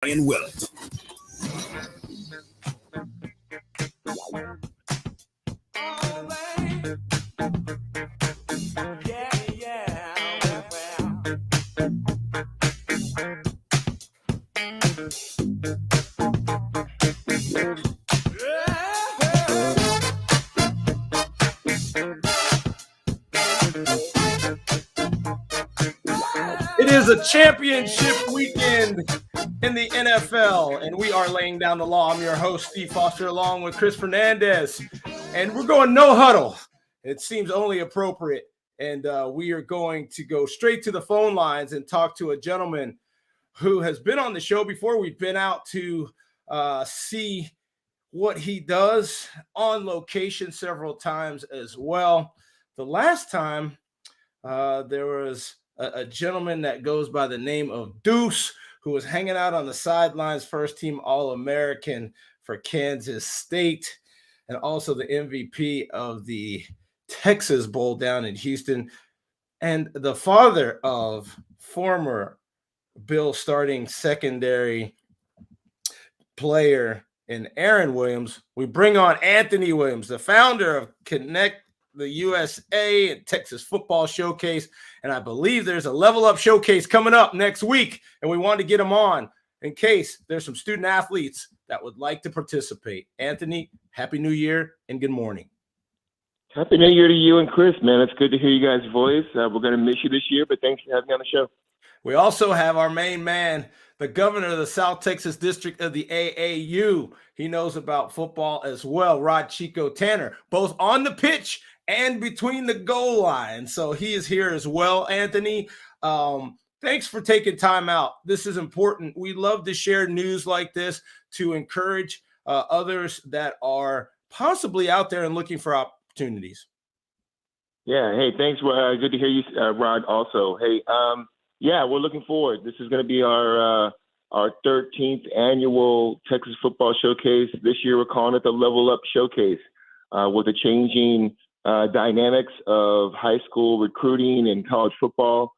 Ryan Willett. It is a championship weekend in the NFL, and we are laying down the law. I'm your host, Steve Foster, along with Chris Fernandez, and we're going no huddle. It seems only appropriate, and we are going to go straight to the phone lines and talk to a gentleman who has been on the show before. We've been out to see what he does on location several times as well. The last time there was a gentleman that goes by the name of Deuce, who was hanging out on the sidelines, first team All-American for Kansas State, and also the MVP of the Texas Bowl down in Houston, and the father of former Bill starting secondary player in Aaron Williams. We bring on Anthony Williams, the founder of Connect the USA and Texas Football Showcase. And I believe there's a Level Up Showcase coming up next week. And we wanted to get him on in case there's some student athletes that would like to participate. Anthony, Happy New Year and good morning. Happy New Year to you and Chris, man. It's good to hear you guys' voice. We're going to miss you this year, but thanks for having me on the show. We also have our main man, the governor of the South Texas District of the AAU. He knows about football as well, Rod Chico Tanner, both on the pitch and between the goal line. So he is here as well, Anthony. Thanks for taking time out. This is important. We love to share news like this to encourage others that are possibly out there and looking for opportunities. Yeah, hey, thanks. Good to hear you, Rod, also. Hey, yeah, we're looking forward. This is going to be our 13th annual Texas Football Showcase. This year we're calling it the Level Up Showcase. With the changing dynamics of high school recruiting and college football,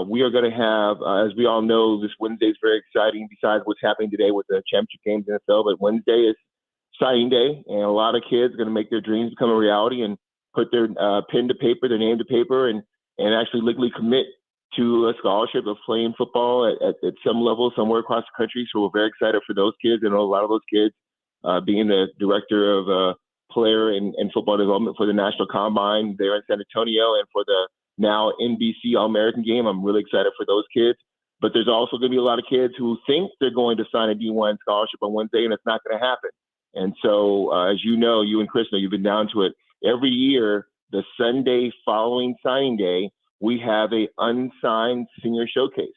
we are going to have, as we all know, this Wednesday is very exciting besides what's happening today with the championship games in the NFL, but Wednesday is signing day, and a lot of kids are going to make their dreams become a reality and put their pen to paper, their name to paper, and actually legally commit to a scholarship of playing football at some level somewhere across the country. So we're very excited for those kids. I know a lot of those kids, being the director of player and football development for the National Combine there in San Antonio and for the now NBC All-American game. I'm really excited for those kids. But there's also going to be a lot of kids who think they're going to sign a D1 scholarship on Wednesday, and it's not going to happen. And so, as you know, you and Chris know, you've been down to it. Every year, the Sunday following signing day, we have a unsigned senior showcase.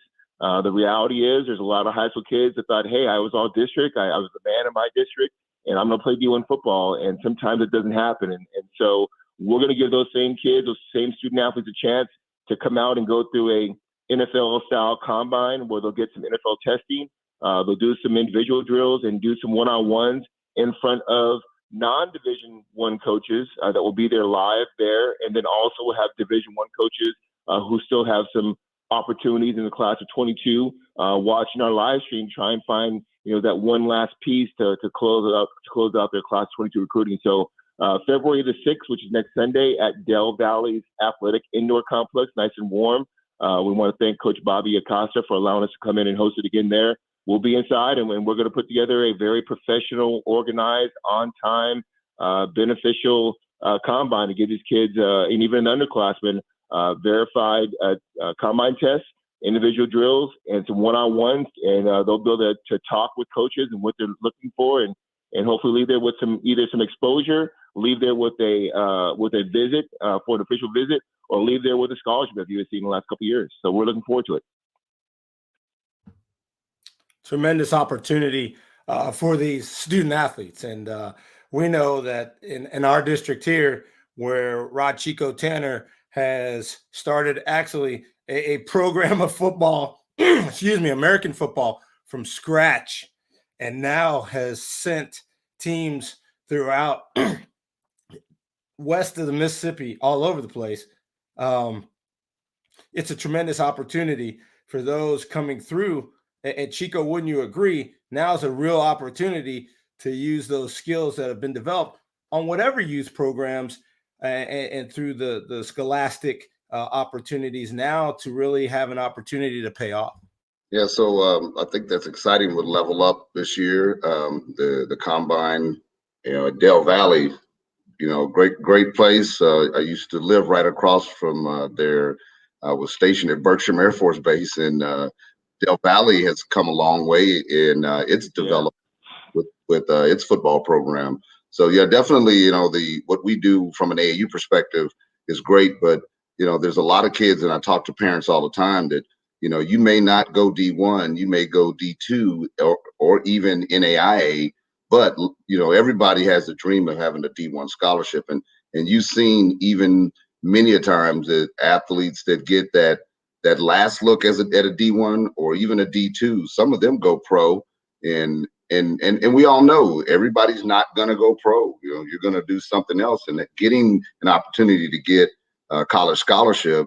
The reality is there's a lot of high school kids that thought, hey, I was all district. I was the man in my district, and I'm going to play D1 football. And sometimes it doesn't happen. And so we're going to give those same kids, those same student athletes a chance to come out and go through a NFL-style combine where they'll get some NFL testing. They'll do some individual drills and do some one-on-ones in front of non-Division I coaches that will be there live there. And then also we'll have Division I coaches who still have some opportunities in the class of 22, watching our live stream, try and find, that one last piece to close out their class 22 recruiting. So February the 6th, which is next Sunday at Del Valley's Athletic Indoor Complex, nice and warm. We want to thank Coach Bobby Acosta for allowing us to come in and host it again there. We'll be inside, and we're going to put together a very professional, organized, on-time, beneficial combine to give these kids, and even an underclassman, verified combine tests, individual drills, and some one-on-ones, and they'll be able to talk with coaches and what they're looking for, and hopefully leave there with either some exposure, leave there with a visit for an official visit, or leave there with a scholarship that you've seen in the last couple of years. So we're looking forward to it. Tremendous opportunity for these student athletes. And we know that in our district here, where Rod Chico Tanner has started actually a program of football, American football from scratch, and now has sent teams throughout west of the Mississippi, all over the place. It's a tremendous opportunity for those coming through And Chico, wouldn't you agree? Now is a real opportunity to use those skills that have been developed on whatever youth programs and through the scholastic opportunities now to really have an opportunity to pay off. Yeah, so I think that's exciting with Level Up this year. The combine, at Del Valley, great place. I used to live right across from there. I was stationed at Bergstrom Air Force Base, and Del Valley has come a long way in its development with its football program. So yeah, definitely, what we do from an AAU perspective is great, but there's a lot of kids, and I talk to parents all the time that you may not go D1, you may go D2 or even NAIA, but everybody has the dream of having a D1 scholarship, and you've seen even many a times that athletes that get that last look at a D1 or even a D2, some of them go pro, and we all know everybody's not going to go pro. You're going to do something else, and getting an opportunity to get a college scholarship,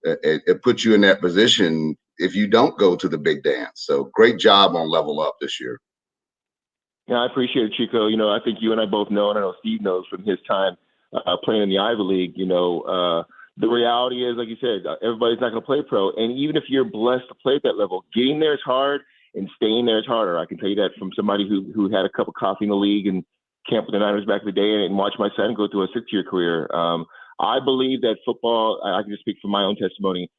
it puts you in that position if you don't go to the big dance. So great job on Level Up this year. Yeah, I appreciate it, Chico. I think you and I both know, and I know Steve knows from his time playing in the Ivy League, the reality is, like you said, everybody's not going to play pro. And even if you're blessed to play at that level, getting there is hard and staying there is harder. I can tell you that from somebody who had a cup of coffee in the league and camped with the Niners back in the day and watched my son go through a 6-year career. I believe that football, I can just speak from my own testimony,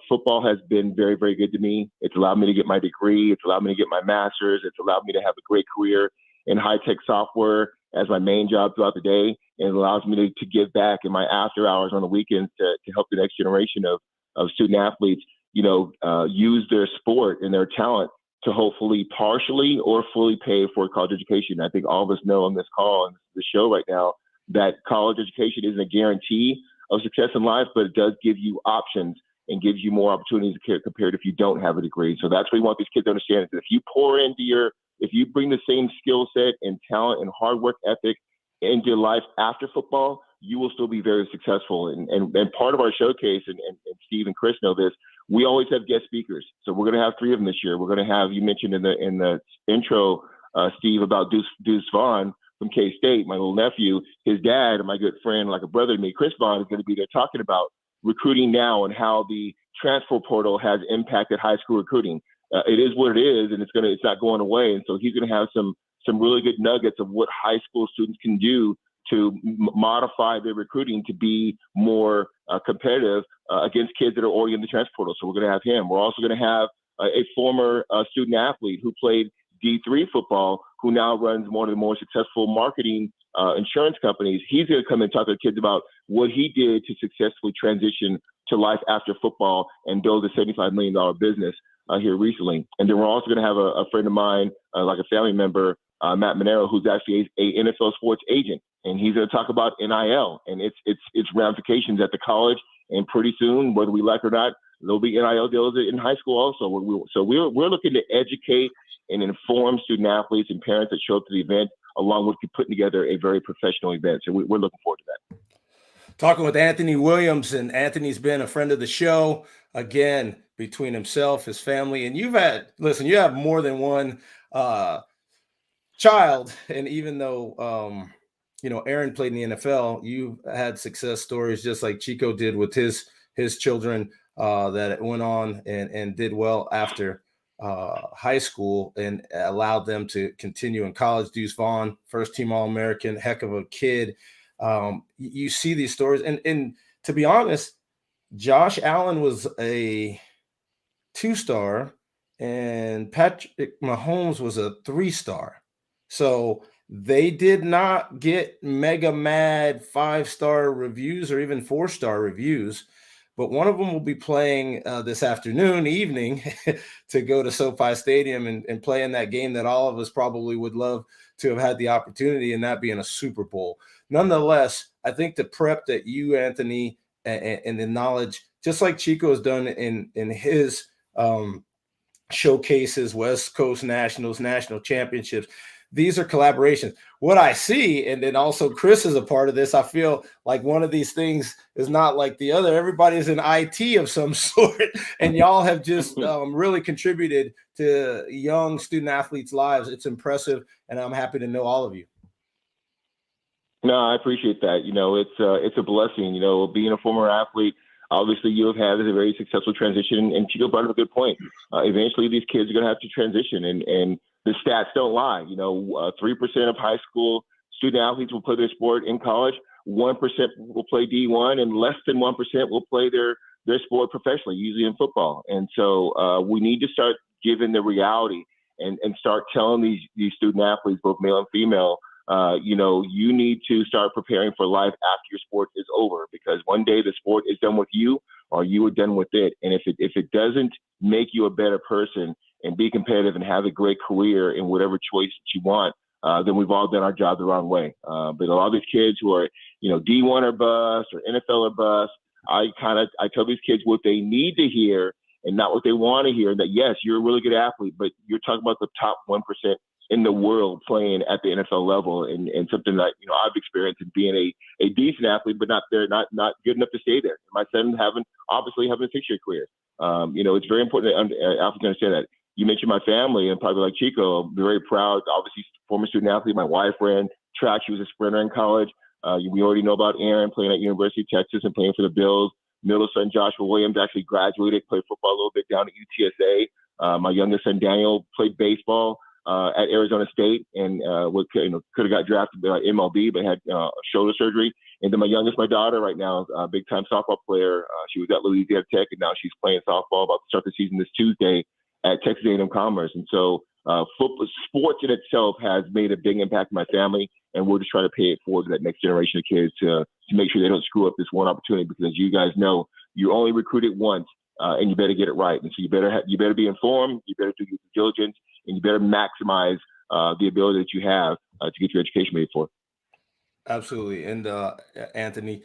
football has been very, very good to me. It's allowed me to get my degree. It's allowed me to get my master's. It's allowed me to have a great career in high-tech software as my main job throughout the day. And it allows me to give back in my after hours on the weekends to help the next generation of student athletes, use their sport and their talent to hopefully partially or fully pay for college education. I think all of us know on this call and the show right now that college education isn't a guarantee of success in life, but it does give you options and gives you more opportunities compared if you don't have a degree. So that's what we want these kids to understand, is that if you bring the same skill set and talent and hard work ethic into your life after football, you will still be very successful. And part of our showcase, and Steve and Chris know this, we always have guest speakers. So we're going to have 3 of them this year. We're going to have, you mentioned in the intro, Steve, about Deuce Vaughn from K-State, my little nephew. His dad, and my good friend, like a brother to me, Chris Vaughn, is going to be there talking about recruiting now and how the transfer portal has impacted high school recruiting. It is what it is, and it's not going away. And so he's going to have some really good nuggets of what high school students can do to modify their recruiting to be more competitive against kids that are already in the transfer portal. So we're going to have him. We're also going to have a former student athlete who played D3 football, who now runs one of the more successful marketing insurance companies. He's going to come and talk to kids about what he did to successfully transition to life after football and build a $75 million business here recently. And then we're also going to have a friend of mine, like a family member, Matt Monero, who's actually a NFL sports agent. And he's going to talk about NIL and its ramifications at the college. And pretty soon, whether we like it or not, there'll be NIL deals in high school also. So we're looking to educate and inform student athletes and parents that show up to the event, along with putting together a very professional event. So we're looking forward to that. Talking with Anthony Williams, and Anthony's been a friend of the show, again, between himself, his family, and you have more than one child. And even though, Aaron played in the NFL, you had success stories just like Chico did with his children that went on and did well after high school and allowed them to continue in college. Deuce Vaughn, first team All-American, heck of a kid. You see these stories. And to be honest, Josh Allen was a 2-star and Patrick Mahomes was a 3-star. So they did not get mega mad 5-star reviews or even 4-star reviews. But one of them will be playing this evening, to go to SoFi Stadium and play in that game that all of us probably would love to have had the opportunity, and that being a Super Bowl. Nonetheless, I think the prep that you, Anthony, and the knowledge, just like Chico has done in his showcases, West Coast Nationals, national championships. These are collaborations. What I see, and then also Chris is a part of this, I feel like one of these things is not like the other. Everybody's in IT of some sort, and y'all have just really contributed to young student athletes' lives. It's impressive, and I'm happy to know all of you. No, I appreciate that. It's a blessing. Being a former athlete, obviously you have had a very successful transition, and Chico brought up a good point. Eventually, these kids are going to have to transition, and the stats don't lie. 3% of high school student athletes will play their sport in college. 1% will play D1, and less than 1% will play their sport professionally, usually in football. And so we need to start giving the reality and start telling these student athletes, both male and female, you need to start preparing for life after your sport is over, because one day the sport is done with you or you are done with it. And if it doesn't make you a better person and be competitive and have a great career in whatever choice that you want, then we've all done our job the wrong way. But a lot of these kids who are, D1 or bust or NFL or bust, I tell these kids what they need to hear and not what they want to hear. That yes, you're a really good athlete, but you're talking about the top 1% in the world playing at the NFL level, and something that I've experienced in being a decent athlete, but not good enough to stay there. My son having a 6-year career. It's very important that athletes understand that. You mentioned my family, and probably like Chico, I'm very proud. Obviously, former student athlete. My wife ran track. She was a sprinter in college. We already know about Aaron playing at University of Texas and playing for the Bills. Middle son Joshua Williams actually graduated, played football a little bit down at UTSA. My youngest son Daniel played baseball at Arizona State, and could have got drafted by MLB, but had shoulder surgery. And then my daughter right now, a big time softball player. She was at Louisiana Tech, and now she's playing softball, about to start the season this Tuesday at Texas A&M Commerce. And so football, sports in itself has made a big impact on my family, and we're just trying to pay it forward to that next generation of kids to make sure they don't screw up this one opportunity, because as you guys know, you're only recruited once, and you better get it right. And so you better be informed, you better do your due diligence, and you better maximize the ability that you have to get your education paid for. Absolutely. And Anthony,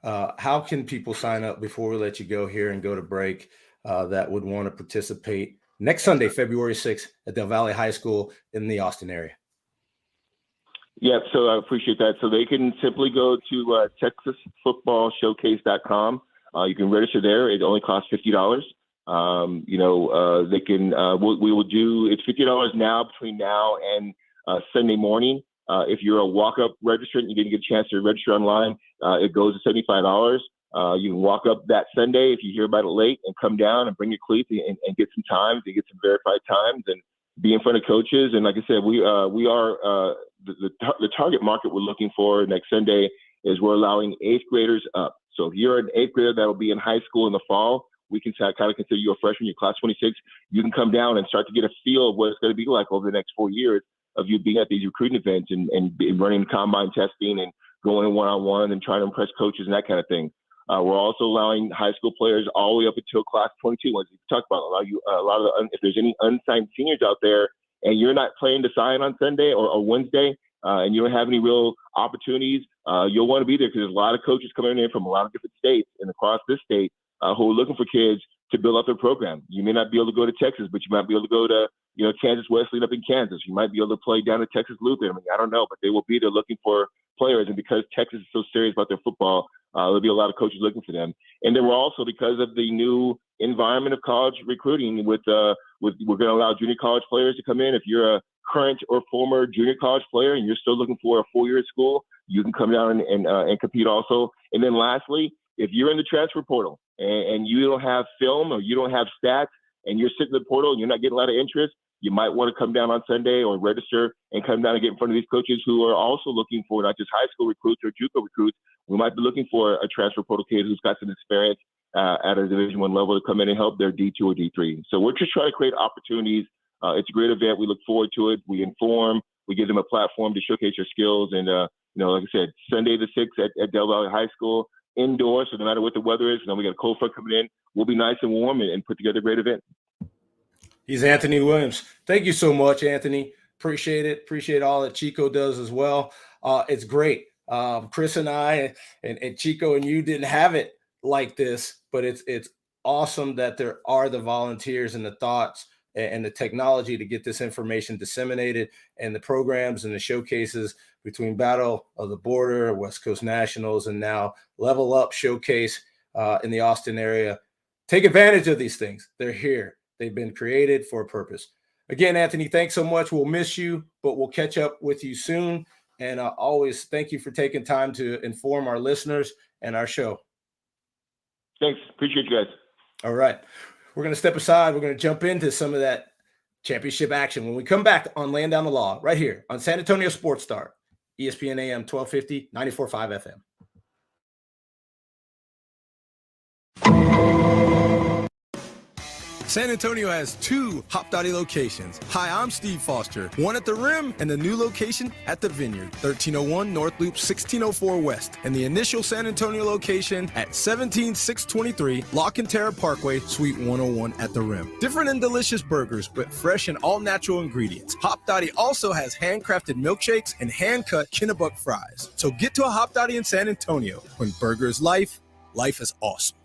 how can people sign up before we let you go here and go to break that would want to participate next Sunday, February 6th at Del Valle High School in the Austin area? Yeah, so I appreciate that. So they can simply go to TexasFootballShowcase.com. You can register there. It only costs $50. They can. We will do. It's $50 now between now and Sunday morning. If you're a walk-up registrant, you didn't get a chance to register online. It goes to $75. You can walk up that Sunday if you hear about it late and come down and bring your cleats and get some times, and get some verified times, and be in front of coaches. And like I said, we are the target market we're looking for next Sunday is we're allowing 8th graders up. So if you're an 8th grader that will be in high school in the fall, we can kind of consider you a freshman, you're class 26. You can come down and start to get a feel of what it's going to be like over the next 4 years of you being at these recruiting events and running combine testing and going one-on-one and trying to impress coaches and that kind of thing. We're also allowing high school players all the way up until class 22. As we talked about, if there's any unsigned seniors out there and you're not planning to sign on Sunday or Wednesday, and you don't have any real opportunities, you'll want to be there, because there's a lot of coaches coming in from a lot of different states and across this state who are looking for kids to build up their program. You may not be able to go to Texas, but you might be able to go to Kansas Wesleyan up in Kansas. You might be able to play down at Texas Lutheran. I don't know, but they will be there looking for players. And because Texas is so serious about their football, there'll be a lot of coaches looking for them. And then we're also, because of the new environment of college recruiting, we're going to allow junior college players to come in. If you're a current or former junior college player and you're still looking for a 4-year at school, you can come down and compete also. And then lastly, if you're in the transfer portal and you don't have film or you don't have stats and you're sitting in the portal and you're not getting a lot of interest, you might want to come down on Sunday or register and come down and get in front of these coaches who are also looking for not just high school recruits or JUCO recruits. We might be looking for a transfer portal kid who's got some experience at a Division I level to come in and help their D2 or D3. So we're just trying to create opportunities. It's a great event. We look forward to it. We inform. We give them a platform to showcase their skills. And, like I said, Sunday the 6th at Del Valle High School, indoors, so no matter what the weather is, we got a cold front coming in, we'll be nice and warm and put together a great event. He's Anthony Williams. Thank you so much, Anthony. Appreciate it. Appreciate all that Chico does as well. It's great. Chris and I and Chico and you didn't have it like this, but it's awesome that there are the volunteers and the thoughts and the technology to get this information disseminated, and the programs and the showcases between Battle of the Border, West Coast Nationals, and now Level Up Showcase in the Austin area. Take advantage of these things. They're here. They've been created for a purpose. Again, Anthony, thanks so much. We'll miss you, but we'll catch up with you soon. And always thank you for taking time to inform our listeners and our show. Thanks. Appreciate you guys. All right. We're going to step aside. We're going to jump into some of that championship action when we come back on Laying Down the Law right here on San Antonio Sports Star, ESPN AM 1250, 94.5 FM. San Antonio has two Hop Dottie locations. Hi, I'm Steve Foster. One at the Rim and the new location at the Vineyard, 1301 North Loop, 1604 West. And the initial San Antonio location at 17623 La Cantera Parkway, Suite 101 at the Rim. Different and delicious burgers, but fresh and all natural ingredients. Hop Dottie also has handcrafted milkshakes and hand-cut Kennebuck fries. So get to a Hop Dottie in San Antonio. When burger is life, life is awesome.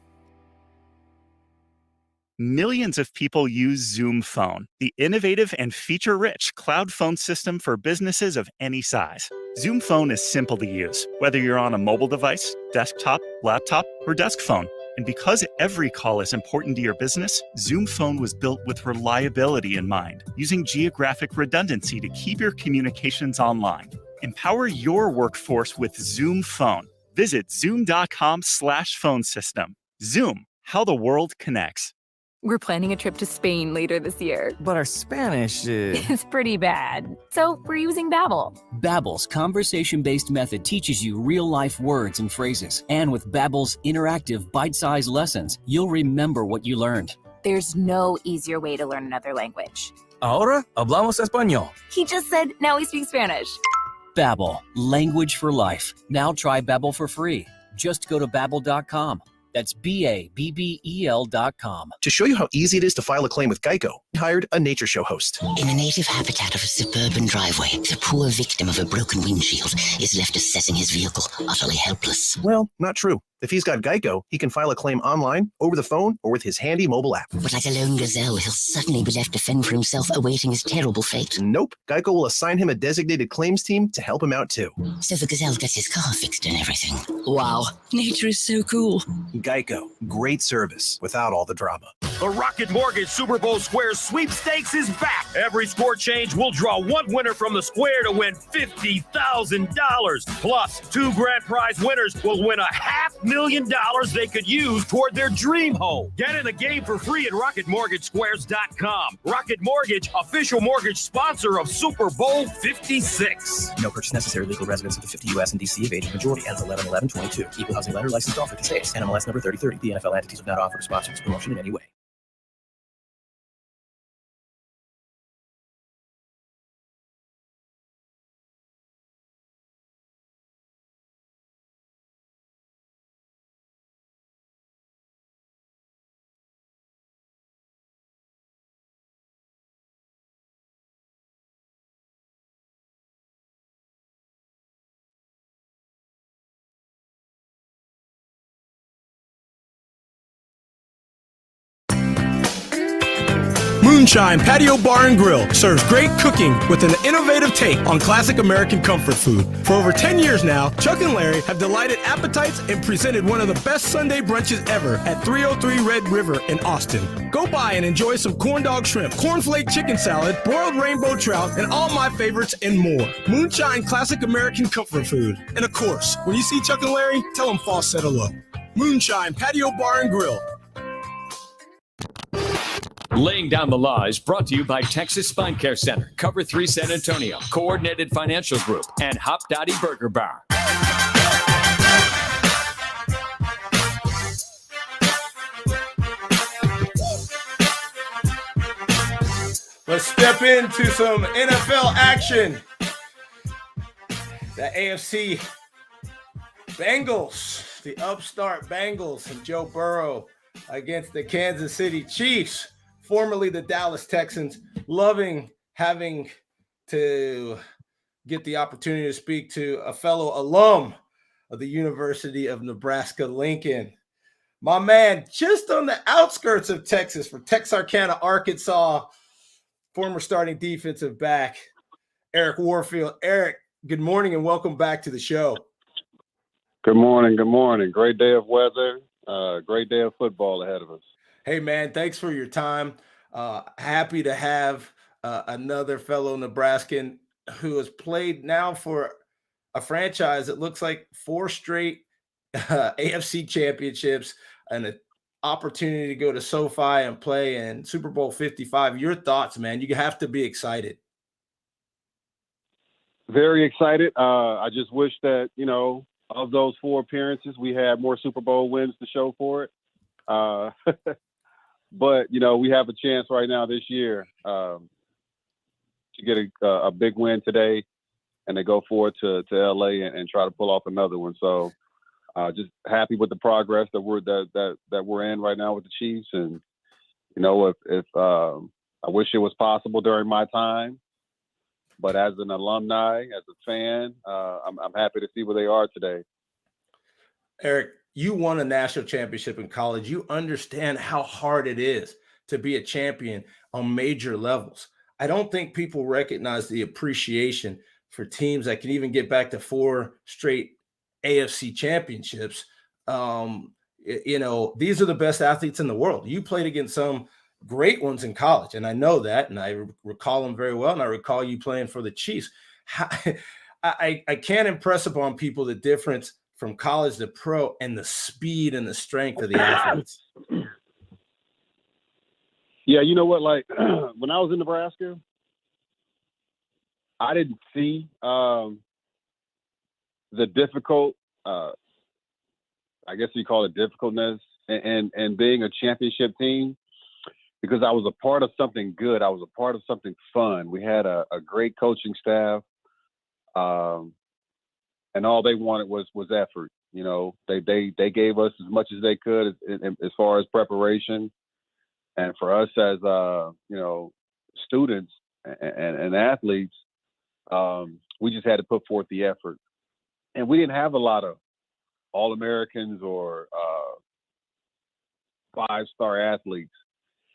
Millions of people use Zoom Phone, the innovative and feature-rich cloud phone system for businesses of any size. Zoom Phone is simple to use, whether you're on a mobile device, desktop, laptop, or desk phone. And because every call is important to your business, Zoom Phone was built with reliability in mind, using geographic redundancy to keep your communications online. Empower your workforce with Zoom Phone. Visit zoom.com/phone system. Zoom, how the world connects. We're planning a trip to Spain later this year. But our Spanish is... It's pretty bad. So we're using Babbel. Babbel's conversation-based method teaches you real-life words and phrases. And with Babbel's interactive, bite-sized lessons, you'll remember what you learned. There's no easier way to learn another language. Ahora hablamos español. He just said, now we speak Spanish. Babbel, language for life. Now try Babbel for free. Just go to Babbel.com. That's Babbel.com. To show you how easy it is to file a claim with Geico, we hired a nature show host. In the native habitat of a suburban driveway, the poor victim of a broken windshield is left assessing his vehicle, utterly helpless. Well, not true. If he's got Geico, he can file a claim online, over the phone, or with his handy mobile app. But like a lone gazelle, he'll suddenly be left to fend for himself, awaiting his terrible fate. Nope. Geico will assign him a designated claims team to help him out, too. So the gazelle gets his car fixed and everything. Wow, nature is so cool. Geico. Great service without all the drama. The Rocket Mortgage Super Bowl Squares sweepstakes is back. Every score change will draw one winner from the square to win $50,000. Plus, two grand prize winners will win $500,000 they could use toward their dream home. Get in the game for free at RocketMortgageSquares.com. Rocket Mortgage, official mortgage sponsor of Super Bowl 56. No purchase necessary. Legal residence of the 50 U.S. and D.C. of age majority. Ends 11/11/22. Equal housing lender. Licensed all 50 states. NMLS number 3030. The NFL entities have not offered to sponsor this promotion in any way. Moonshine Patio Bar and Grill serves great cooking with an innovative take on classic American comfort food. For over 10 years now, Chuck and Larry have delighted appetites and presented one of the best Sunday brunches ever at 303 Red River in Austin. Go by and enjoy some corn dog shrimp, cornflake chicken salad, broiled rainbow trout, and all my favorites and more. Moonshine classic American comfort food. And of course, when you see Chuck and Larry, tell them Foss said hello. Moonshine Patio Bar and Grill. Laying Down the Law is brought to you by Texas Spine Care Center, Cover 3 San Antonio, Coordinated Financial Group, and Hop Dottie Burger Bar. Let's step into some NFL action. The AFC Bengals, the upstart Bengals and Joe Burrow against the Kansas City Chiefs, formerly the Dallas Texans. Loving having to get the opportunity to speak to a fellow alum of the University of Nebraska-Lincoln. My man, just on the outskirts of Texas, from Texarkana, Arkansas, former starting defensive back, Eric Warfield. Eric, good morning and welcome back to the show. Good morning. Good morning. Great day of weather. Great day of football ahead of us. Hey, man, thanks for your time. Happy to have another fellow Nebraskan who has played now for a franchise that looks like 4 straight AFC championships and an opportunity to go to SoFi and play in Super Bowl 55. Your thoughts, man? You have to be excited. Very excited. I just wish that, of those 4 appearances, we had more Super Bowl wins to show for it. But, we have a chance right now this year to get a big win today and to go forward to LA and try to pull off another one. So just happy with the progress that we're in right now with the Chiefs. And, if I wish it was possible during my time, but as an alumni, as a fan, I'm happy to see where they are today. Eric, you won a national championship in college. You understand how hard it is to be a champion on major levels. I don't think people recognize the appreciation for teams that can even get back to 4 straight AFC championships. These are the best athletes in the world. You played against some great ones in college, and I know that, and I recall them very well, and I recall you playing for the Chiefs. I can't impress upon people the difference from college to pro and the speed and the strength of the athletes. Yeah, you know what? Like when I was in Nebraska, I didn't see the difficult, I guess you call it difficultness, and being a championship team, because I was a part of something good. I was a part of something fun. We had a great coaching staff, and all they wanted was effort. They gave us as much as they could as far as preparation. And for us as, students and athletes, we just had to put forth the effort. And we didn't have a lot of All-Americans or 5-star athletes.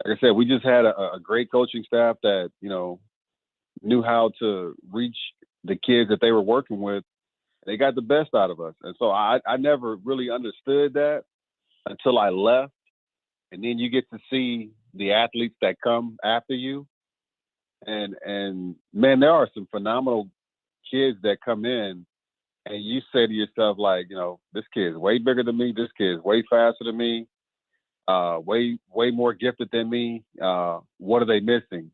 Like I said, we just had a great coaching staff that, knew how to reach the kids that they were working with. They got the best out of us. And so I never really understood that until I left. And then you get to see the athletes that come after you. And man, there are some phenomenal kids that come in and you say to yourself, like, this kid's way bigger than me. This kid's way faster than me. Way more gifted than me. What are they missing?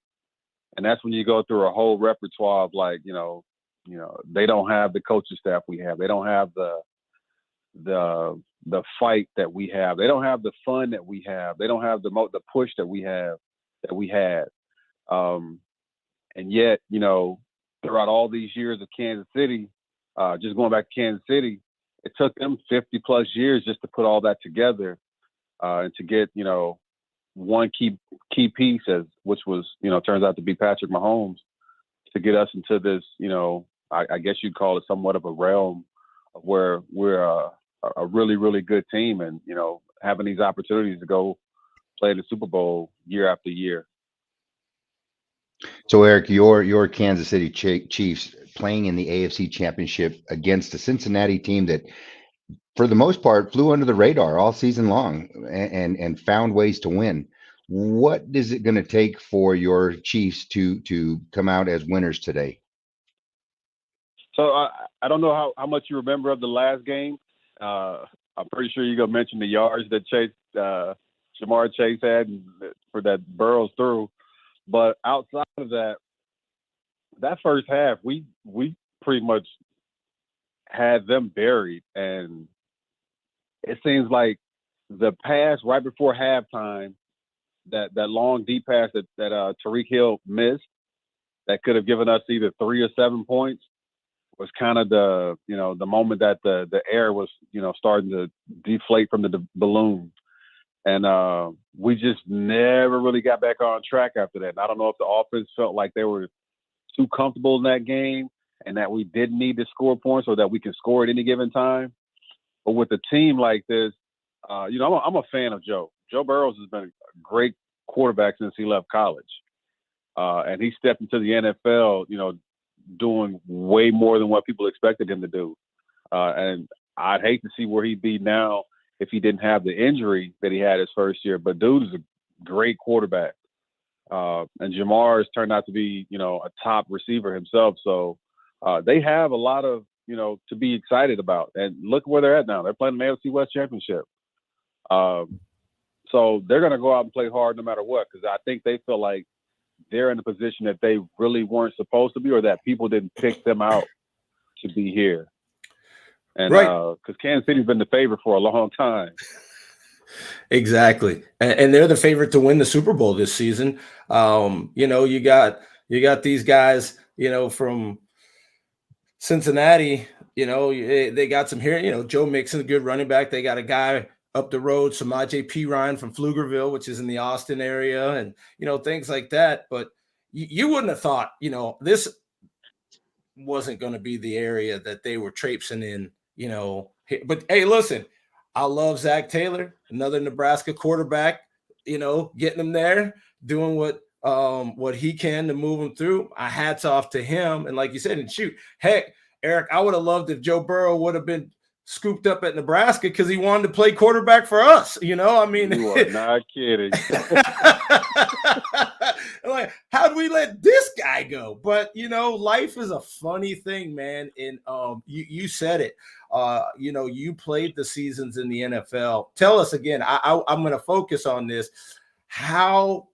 And that's when you go through a whole repertoire of like, they don't have the coaching staff we have. They don't have the fight that we have. They don't have the fun that we have. They don't have the push that we had. And yet, throughout all these years of Kansas City, just going back to Kansas City, it took them 50 plus years just to put all that together and to get, one key piece, which was, turns out to be Patrick Mahomes, to get us into this, I guess you'd call it somewhat of a realm of where we're a really, really good team and, having these opportunities to go play the Super Bowl year after year. So, Eric, your Kansas City Chiefs playing in the AFC Championship against a Cincinnati team that, for the most part, flew under the radar all season long and found ways to win. What is it going to take for your Chiefs to come out as winners today? So I don't know how much you remember of the last game. I'm pretty sure you're going to mention the yards that Jamar Chase had for that Burrows through. But outside of that first half, we pretty much had them buried. And it seems like the pass right before halftime, that long deep pass that Tyreek Hill missed, that could have given us either 3 or 7 points, was kind of the moment that the air was, starting to deflate from the balloon. And we just never really got back on track after that. And I don't know if the offense felt like they were too comfortable in that game and that we didn't need to score points or that we can score at any given time. But with a team like this, I'm a fan of Joe. Joe Burrows has been a great quarterback since he left college. and he stepped into the NFL, doing way more than what people expected him to do. And I'd hate to see where he'd be now if he didn't have the injury that he had his first year. But dude is a great quarterback. And Jamar has turned out to be, a top receiver himself. So they have a lot of, to be excited about. And look where they're at now. They're playing the AFC West Championship. So they're going to go out and play hard no matter what, because I think they feel like they're in a position that they really weren't supposed to be, or that people didn't pick them out to be here. And because Kansas City's been the favorite for a long time. Exactly. And they're the favorite to win the Super Bowl this season. You got these guys, from Cincinnati, they got some here, Joe Mixon, a good running back. They got a guy up the road, Samaje Perine from Pflugerville, which is in the Austin area, and, things like that. But you wouldn't have thought, this wasn't going to be the area that they were traipsing in, But, hey, listen, I love Zach Taylor, another Nebraska quarterback, getting him there, doing what he can to move him through. Hats off to him. And like you said, and shoot, heck, Eric, I would have loved if Joe Burrow would have been scooped up at Nebraska because he wanted to play quarterback for us. You are not kidding. Like, how do we let this guy go? But life is a funny thing, man. And you said it. You played the seasons in the NFL. Tell us again. I'm going to focus on this. How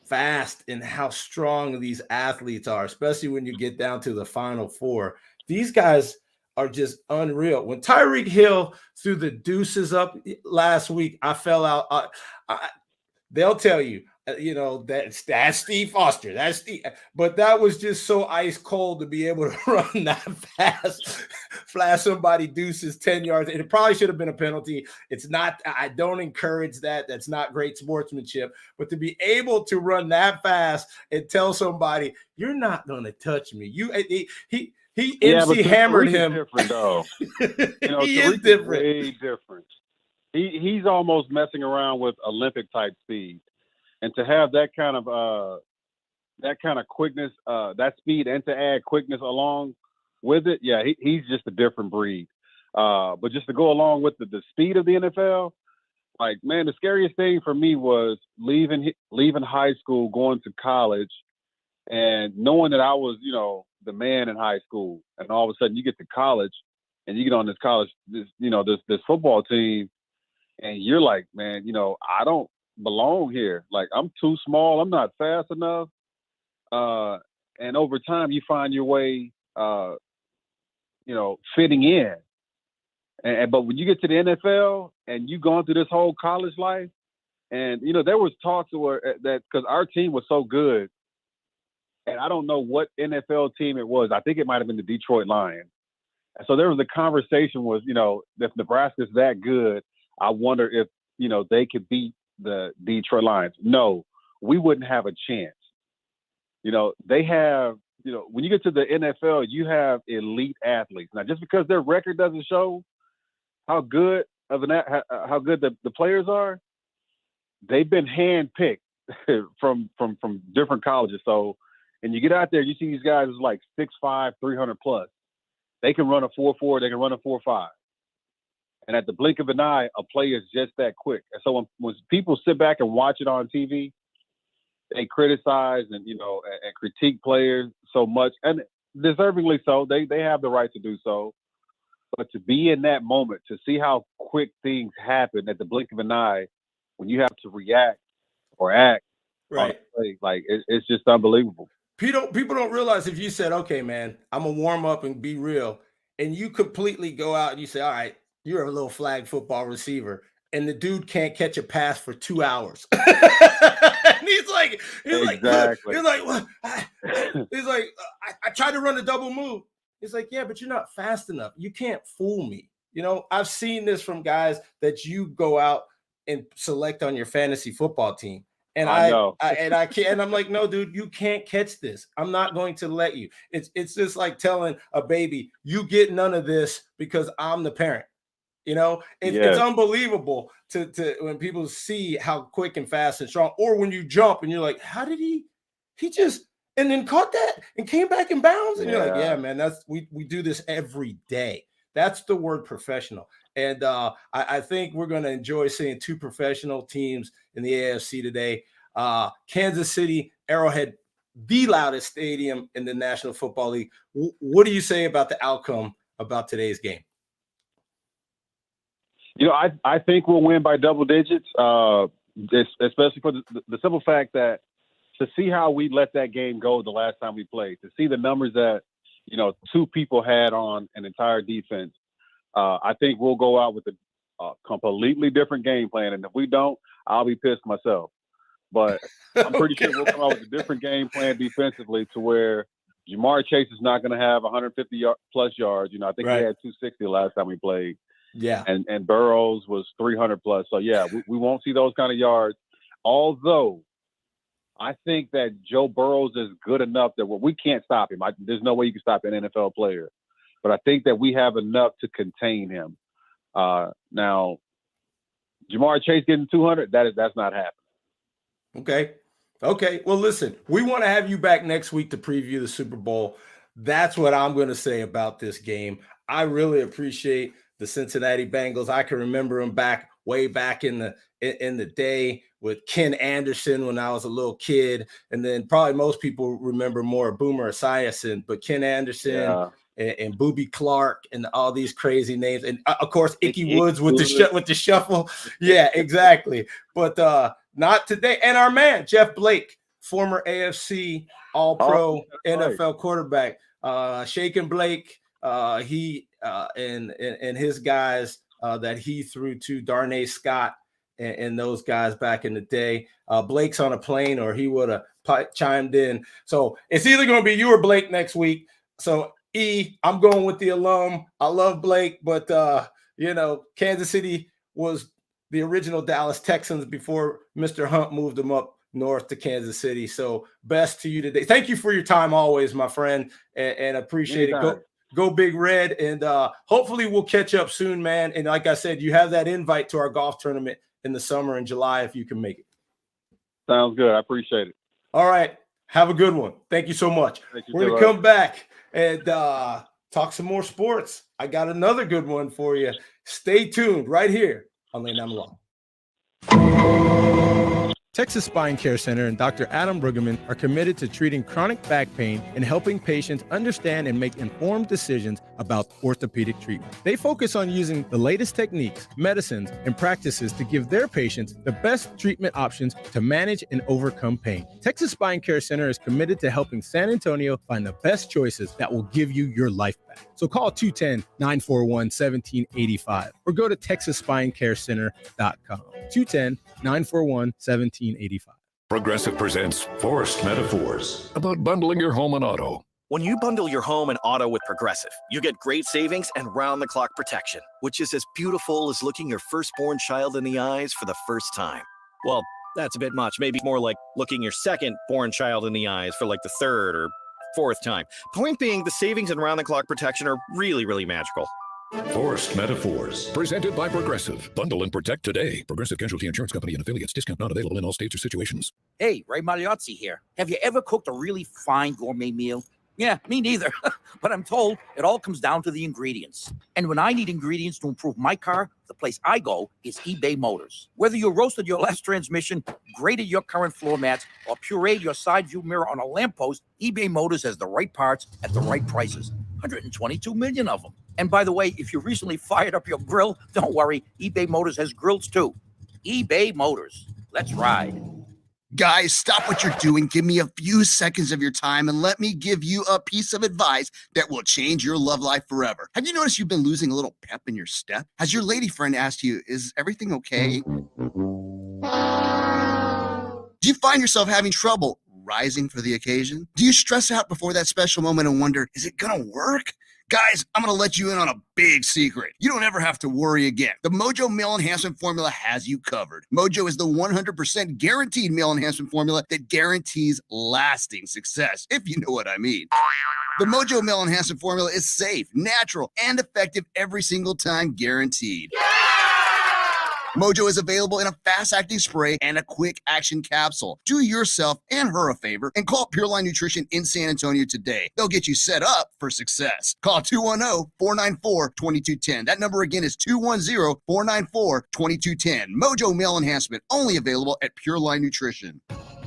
fast and how strong these athletes are, especially when you get down to the Final Four. These guys are just unreal. When Tyreek Hill threw the deuces up last week, I fell out. They'll tell you, that's Steve Foster. That's Steve. But that was just so ice cold to be able to run that fast, flash somebody deuces 10 yards. It probably should have been a penalty. It's not. I don't encourage that. That's not great sportsmanship. But to be able to run that fast and tell somebody, you're not going to touch me. He MC hammered him. Different though. He is different. Way different. He's almost messing around with Olympic type speed, and to have that kind of quickness, that speed, and to add quickness along with it, yeah, he's just a different breed. But just to go along with the speed of the NFL, like, man, the scariest thing for me was leaving high school, going to college, and knowing that I was, the man in high school, and all of a sudden you get to college and you get on this this football team, and you're like, man, I don't belong here. Like, I'm too small. I'm not fast enough. And over time you find your way, fitting in. But when you get to the NFL and you gone through this whole college life, and, there was talks that because our team was so good, and I don't know what NFL team it was. I think it might have been the Detroit Lions. And so there was a conversation was, if Nebraska's that good, I wonder if, they could beat the Detroit Lions. No, we wouldn't have a chance. They have, when you get to the NFL, you have elite athletes. Now, just because their record doesn't show how good the players are, they've been handpicked from different colleges. So, and you get out there, you see these guys like 6'5", 300 plus. They can run a 4.4, they can run a 4.5. And at the blink of an eye, a play is just that quick. And so when people sit back and watch it on TV, they criticize and critique players so much, and deservingly so. They have the right to do so. But to be in that moment, to see how quick things happen at the blink of an eye, when you have to react or act, right? Like it's just unbelievable. People don't realize if you said, okay, man, I'm going to warm up and be real, and you completely go out and you say, all right, you're a little flag football receiver, and the dude can't catch a pass for 2 hours. And he's like, what? He's like, I tried to run a double move. He's like, yeah, but you're not fast enough. You can't fool me. I've seen this from guys that you go out and select on your fantasy football team. And I can't, and I'm like, no, dude, you can't catch this. I'm not going to let you. It's just like telling a baby, you get none of this because I'm the parent. You know, it's unbelievable to when people see how quick and fast and strong, or when you jump and you're like, how did he just, and then caught that and came back in bounds? And you're like, yeah, man, that's, we do this every day. That's the word professional. And I think we're going to enjoy seeing two professional teams in the AFC today. Kansas City, Arrowhead, the loudest stadium in the National Football League. What do you say about the outcome about today's game? You know, I think we'll win by double digits, especially for the simple fact that to see how we let that game go the last time we played, to see the numbers that, you know, two people had on an entire defense, I think we'll go out with a completely different game plan. And if we don't, I'll be pissed myself. But I'm pretty sure we'll come out with a different game plan defensively to where Jamar Chase is not going to have 150 plus yards. You know, I think he had 260 the last time we played. Yeah. And Burrows was 300 plus. So, yeah, we won't see those kind of yards. Although I think that Joe Burrows is good enough that we can't stop him. There's no way you can stop an NFL player. But I think that we have enough to contain him. Now, Jamar Chase getting 200, that's not happening. Okay. Well, listen, we want to have you back next week to preview the Super Bowl. That's what I'm going to say about this game. I really appreciate the Cincinnati Bengals. I can remember them way back in the day with Ken Anderson when I was a little kid. And then probably most people remember more Boomer Esiason, but Ken Anderson and Booby Clark and all these crazy names. And of course, Icky Woods with the shuffle. Yeah, exactly. But not today. And our man, Jeff Blake, former AFC All-Pro NFL quarterback, Shaken Blake, he and his guys that he threw to Darnay Scott and those guys back in the day. Blake's on a plane, or he would have chimed in. So it's either going to be you or Blake next week. So I'm going with the alum. I love Blake, but you know, Kansas City was the original Dallas Texans before Mr. Hunt moved them up north to Kansas City. So best to you today. Thank you for your time always, my friend, and appreciate it. Go Big Red, and hopefully we'll catch up soon, man. And like I said, you have that invite to our golf tournament in the summer in July if you can make it. Sounds good. I appreciate it. All right. Have a good one. Thank you so much. We're going to come back and talk some more sports. I got another good one for you. Stay tuned right here on Laying Down the Law. Texas Spine Care Center and Dr. Adam Brueggemann are committed to treating chronic back pain and helping patients understand and make informed decisions about orthopedic treatment. They focus on using the latest techniques, medicines, and practices to give their patients the best treatment options to manage and overcome pain. Texas Spine Care Center is committed to helping San Antonio find the best choices that will give you your life back. So call 210-941-1785 or go to texasspinecarecenter.com. 210-941-1785. Progressive presents Forced Metaphors about bundling your home and auto. When you bundle your home and auto with Progressive, you get great savings and round-the-clock protection, which is as beautiful as looking your firstborn child in the eyes for the first time. Well, that's a bit much. Maybe more like looking your second-born child in the eyes for like the third or fourth time. Point being, the savings and round-the-clock protection are really, really magical. Forced Metaphors, presented by Progressive. Bundle and protect today. Progressive Casualty Insurance Company and affiliates. Discount not available in all states or situations. Hey, Ray Magliozzi here. Have you ever cooked a really fine gourmet meal? Yeah, me neither. But I'm told it all comes down to the ingredients. And when I need ingredients to improve my car, the place I go is eBay Motors. Whether you roasted your last transmission, graded your current floor mats, or pureed your side view mirror on a lamppost, eBay Motors has the right parts at the right prices. 122 million of them. And by the way, if you recently fired up your grill, don't worry, eBay Motors has grills too. eBay Motors. Let's ride. Guys, stop what you're doing. Give me a few seconds of your time and let me give you a piece of advice that will change your love life forever. Have you noticed you've been losing a little pep in your step? Has your lady friend asked you, is everything okay? Do you find yourself having trouble rising for the occasion? Do you stress out before that special moment and wonder, is it gonna work? Guys, I'm going to let you in on a big secret. You don't ever have to worry again. The Mojo Male Enhancement Formula has you covered. Mojo is the 100% guaranteed male enhancement formula that guarantees lasting success, if you know what I mean. The Mojo Male Enhancement Formula is safe, natural, and effective every single time, guaranteed. Mojo is available in a fast-acting spray and a quick-action capsule. Do yourself and her a favor and call Pure Line Nutrition in San Antonio today. They'll get you set up for success. Call 210-494-2210. That number again is 210-494-2210. Mojo Male Enhancement, only available at Pure Line Nutrition.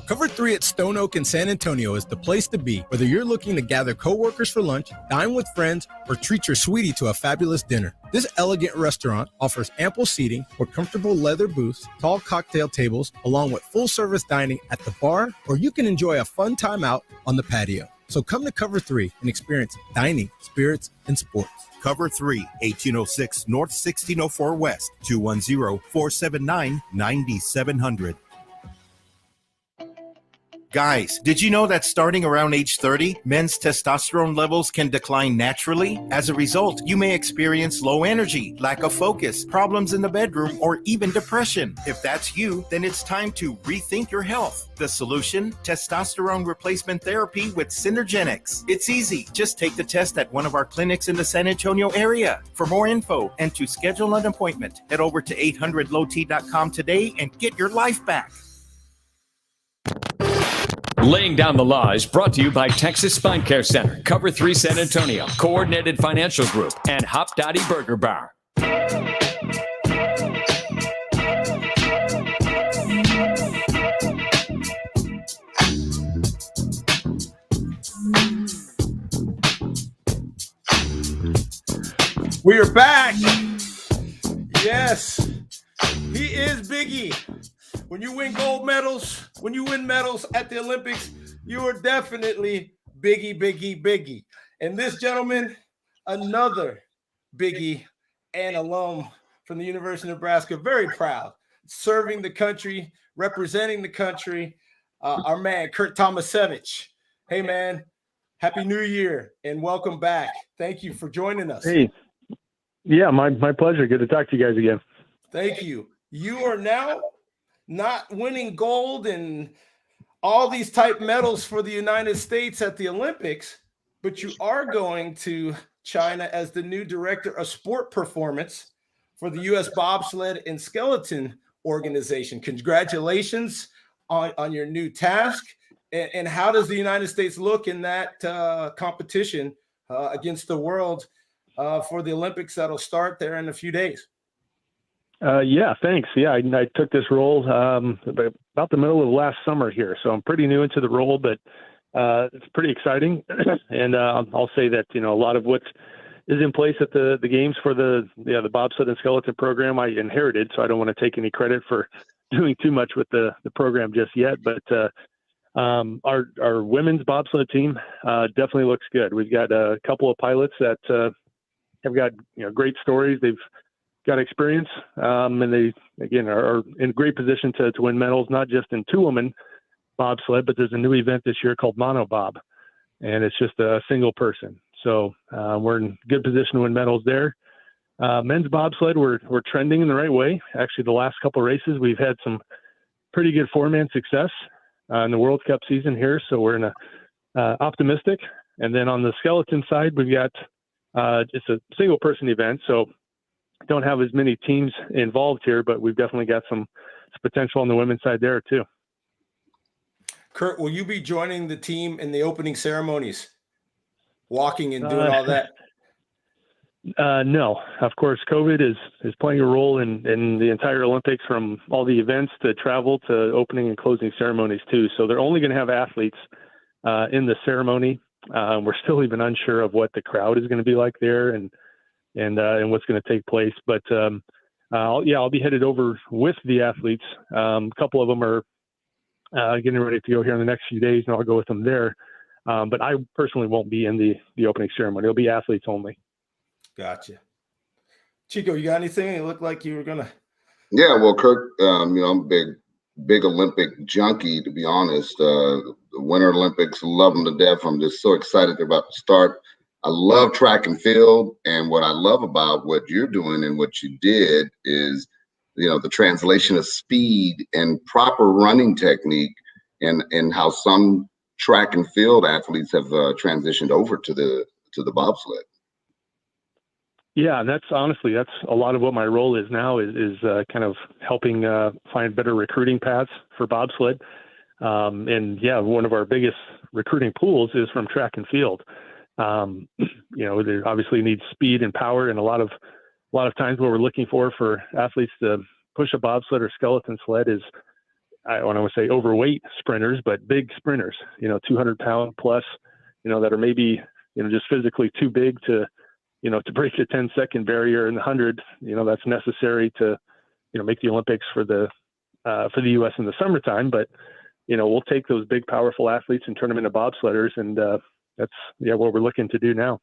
Cover 3 at Stone Oak in San Antonio is the place to be, whether you're looking to gather coworkers for lunch, dine with friends, or treat your sweetie to a fabulous dinner. This elegant restaurant offers ample seating with comfortable leather booths, tall cocktail tables, along with full-service dining at the bar, or you can enjoy a fun time out on the patio. So come to Cover 3 and experience dining, spirits, and sports. Cover 3, 1806 North 1604 West, 210-479-9700. Guys, did you know that starting around age 30, men's testosterone levels can decline naturally? As a result, you may experience low energy, lack of focus, problems in the bedroom, or even depression. If that's you, then it's time to rethink your health. The solution? Testosterone replacement therapy with Synergenics. It's easy. Just take the test at one of our clinics in the San Antonio area. For more info and to schedule an appointment, head over to 800lowt.com today and get your life back. Laying Down the Law is brought to you by Texas Spine Care Center, Cover 3 San Antonio, Coordinated Financial Group, and Hop Dottie Burger Bar. We are back. Yes, he is Biggie. When you win gold medals, when you win medals at the Olympics, you are definitely Biggie, Biggie, Biggie. And this gentleman, another Biggie and alum from the University of Nebraska, very proud, serving the country, representing the country, our man, Kurt Tomasevich. Hey, man, Happy New Year and welcome back. Thank you for joining us. Hey, yeah, my pleasure. Good to talk to you guys again. Thank you. You are now not winning gold and all these type medals for the United States at the Olympics, but you are going to China as the new director of sport performance for the U.S. Bobsled and Skeleton Organization. Congratulations on your new task. And how does the United States look in that competition against the world for the Olympics that'll start there in a few days? Yeah, thanks. Yeah, I took this role about the middle of last summer here, so I'm pretty new into the role, but it's pretty exciting. And I'll say that a lot of what is in place at the games for the bobsled and skeleton program I inherited, so I don't want to take any credit for doing too much with the program just yet. But our women's bobsled team definitely looks good. We've got a couple of pilots that have got great stories. They've got experience, and they, again, are in great position to win medals, not just in two-woman bobsled, but there's a new event this year called monobob, and it's just a single person. So we're in good position to win medals there. Men's bobsled, we're trending in the right way. Actually, the last couple of races, we've had some pretty good four-man success in the World Cup season here, so we're in a optimistic. And then on the skeleton side, we've got it's a single-person event, so don't have as many teams involved here, but we've definitely got some potential on the women's side there too. Kurt, will you be joining the team in the opening ceremonies, walking and doing all that? No, of course, COVID is playing a role in the entire Olympics, from all the events to travel to opening and closing ceremonies too. So they're only going to have athletes in the ceremony. We're still even unsure of what the crowd is going to be like there and what's going to take place. But I'll be headed over with the athletes. A couple of them are getting ready to go here in the next few days, and I'll go with them there. But I personally won't be in the opening ceremony. It'll be athletes only. Gotcha. Chico, you got anything? It looked like you were going to. Yeah, well, Kurt, I'm a big Olympic junkie, to be honest. The Winter Olympics, love them to death. I'm just so excited they're about to start. I love track and field, and what I love about what you're doing and what you did is, the translation of speed and proper running technique, and how some track and field athletes have transitioned over to the bobsled. Yeah, that's a lot of what my role is now is kind of helping find better recruiting paths for bobsled. And yeah, one of our biggest recruiting pools is from track and field. They obviously need speed and power, and a lot of times what we're looking for athletes to push a bobsled or skeleton sled is, I don't want to say overweight sprinters, but big sprinters, 200-pound plus, that are maybe, just physically too big to break the 10-second barrier in the 100, that's necessary to, make the Olympics for the U.S. in the summertime. But, we'll take those big, powerful athletes and turn them into bobsledders. And that's what we're looking to do now.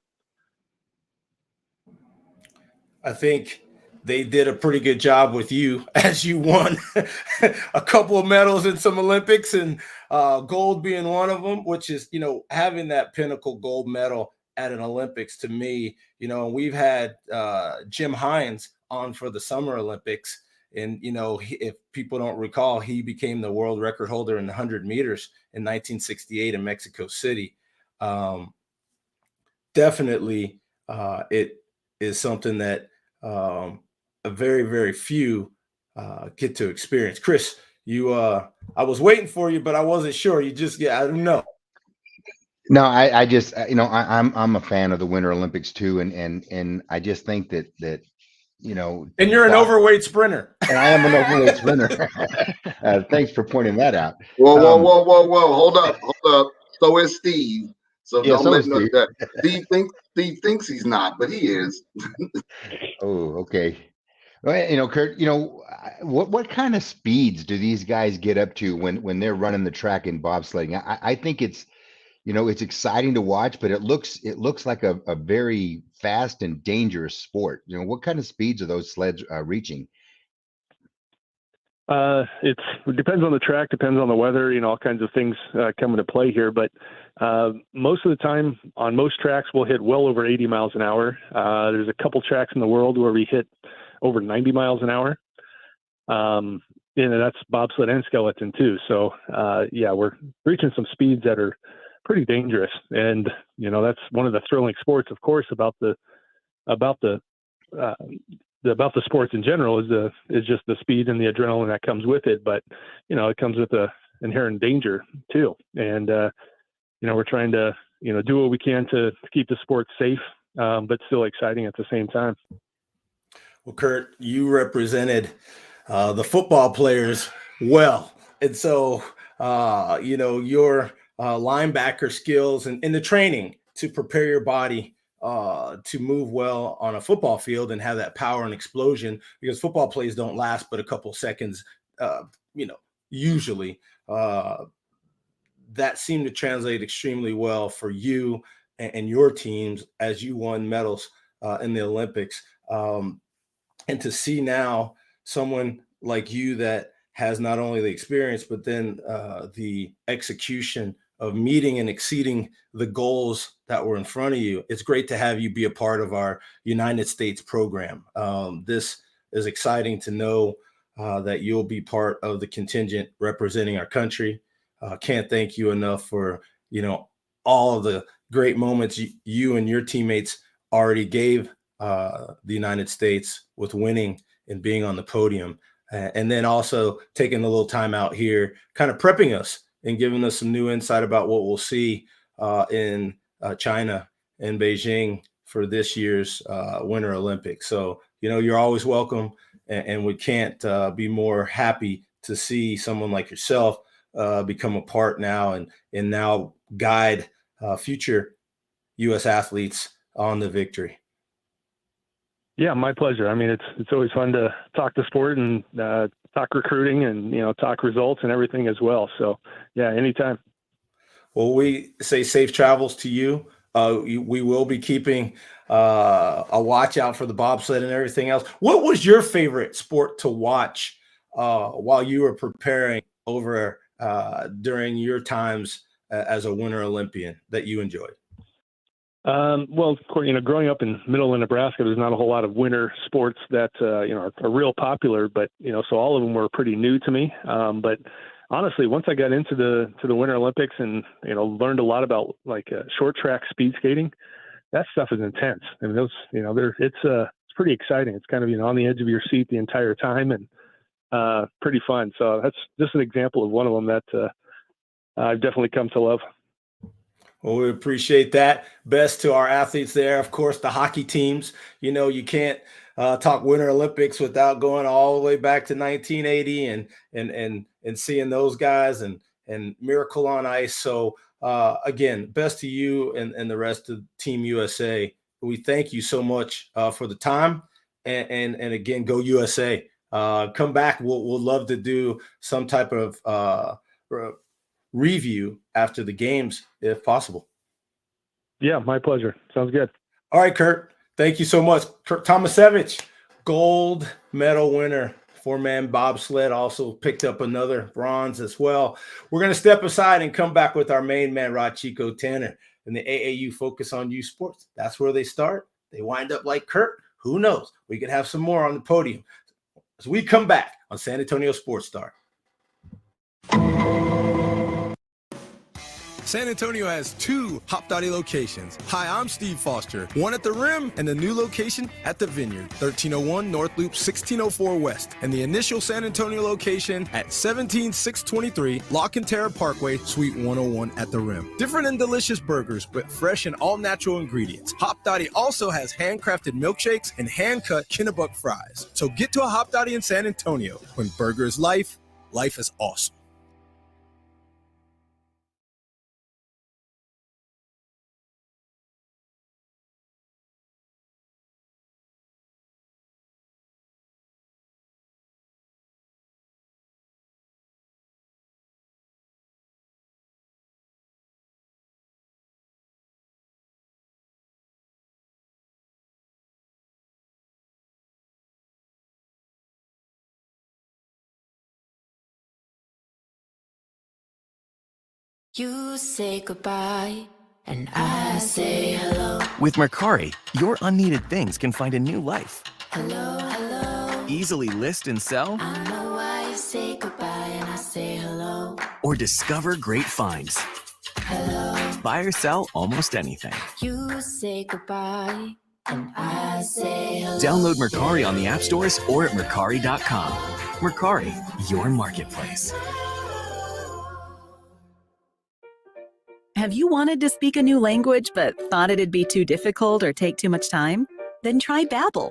I think they did a pretty good job with you as you won a couple of medals in some Olympics, and gold being one of them, which is, having that pinnacle gold medal at an Olympics to me, we've had Jim Hines on for the Summer Olympics. And, if people don't recall, he became the world record holder in the 100 meters in 1968 in Mexico City. Definitely, it is something that a very, very few get to experience. Chris, I was waiting for you, but I wasn't sure. I don't know. No, I just, I'm a fan of the Winter Olympics too. And I just think that, and you're an overweight sprinter. And I am an overweight sprinter. Thanks for pointing that out. Whoa. Hold up. So is Steve. So yeah, don't let him know that. Steve thinks he's not, but he is. Oh, okay. Well, Kurt, what kind of speeds do these guys get up to when they're running the track in bobsledding? I think it's, it's exciting to watch, but it looks like a very fast and dangerous sport. What kind of speeds are those sleds reaching? It depends on the track, depends on the weather, all kinds of things come into play here. But most of the time on most tracks, we'll hit well over 80 miles an hour. There's a couple tracks in the world where we hit over 90 miles an hour. And that's bobsled and skeleton too. So we're reaching some speeds that are pretty dangerous. And, that's one of the thrilling sports, of course, about the sports in general is just the speed and the adrenaline that comes with it. But, it comes with a inherent danger too. And, we're trying to, do what we can to keep the sport safe, but still exciting at the same time. Well, Kurt, you represented the football players well. And so, your linebacker skills and the training to prepare your body to move well on a football field and have that power and explosion, because football plays don't last but a couple seconds, usually. That seemed to translate extremely well for you and your teams as you won medals in the Olympics. And to see now someone like you that has not only the experience, but then the execution of meeting and exceeding the goals that were in front of you. It's great to have you be a part of our United States program. This is exciting to know that you'll be part of the contingent representing our country. Can't thank you enough for, all of the great moments you and your teammates already gave the United States with winning and being on the podium. And then also taking a little time out here, kind of prepping us and giving us some new insight about what we'll see in China and Beijing for this year's Winter Olympics. So, you're always welcome, and we can't be more happy to see someone like yourself become a part now and now guide future U.S. athletes on the victory. Yeah, my pleasure. I mean, it's always fun to talk the sport and talk recruiting and, talk results and everything as well. So, yeah, anytime. Well, we say safe travels to you. We will be keeping a watch out for the bobsled and everything else. What was your favorite sport to watch while you were preparing over during your times as a Winter Olympian that you enjoyed? Well, growing up in middle of Nebraska, there's not a whole lot of winter sports that, are real popular, but, so all of them were pretty new to me. But honestly, once I got into the Winter Olympics and learned a lot about like short track speed skating, that stuff is intense. I mean, those it's pretty exciting. It's kind of on the edge of your seat the entire time and pretty fun. So that's just an example of one of them that I've definitely come to love. Well, we appreciate that. Best to our athletes there. Of course, the hockey teams. You can't talk Winter Olympics without going all the way back to 1980 and seeing those guys and Miracle on Ice. So again, best to you and the rest of Team USA. We thank you so much for the time and again, go USA. Come back. We'll love to do some type of review after the games if possible. Yeah, my pleasure. Sounds good. All right, Kurt. Thank you so much. Kurt Tomasevich, gold medal winner. 4-man bobsled, also picked up another bronze as well. We're going to step aside and come back with our main man, Rod Chico Tanner, and the AAU Focus on Youth Sports. That's where they start. They wind up like Kurt. Who knows? We could have some more on the podium as we come back on San Antonio Sports Star. San Antonio has 2 Hop Dottie locations. Hi, I'm Steve Foster. One at the Rim and the new location at the Vineyard, 1301 North Loop 1604 West. And the initial San Antonio location at 17623 La Cantera Parkway, Suite 101 at the Rim. Different and delicious burgers, but fresh and all natural ingredients. Hop Dottie also has handcrafted milkshakes and hand-cut Kennebuck fries. So get to a Hop Dottie in San Antonio. When burger is life, life is awesome. You say goodbye, and I say hello. With Mercari, your unneeded things can find a new life. Hello, hello. Easily list and sell, I know why you say goodbye, and I say hello. or discover great finds. Hello. Buy or sell almost anything. You say goodbye, and I say hello. Download Mercari on the app stores or at Mercari.com. Mercari, your marketplace. Have you wanted to speak a new language but thought it'd be too difficult or take too much time? Then try Babbel.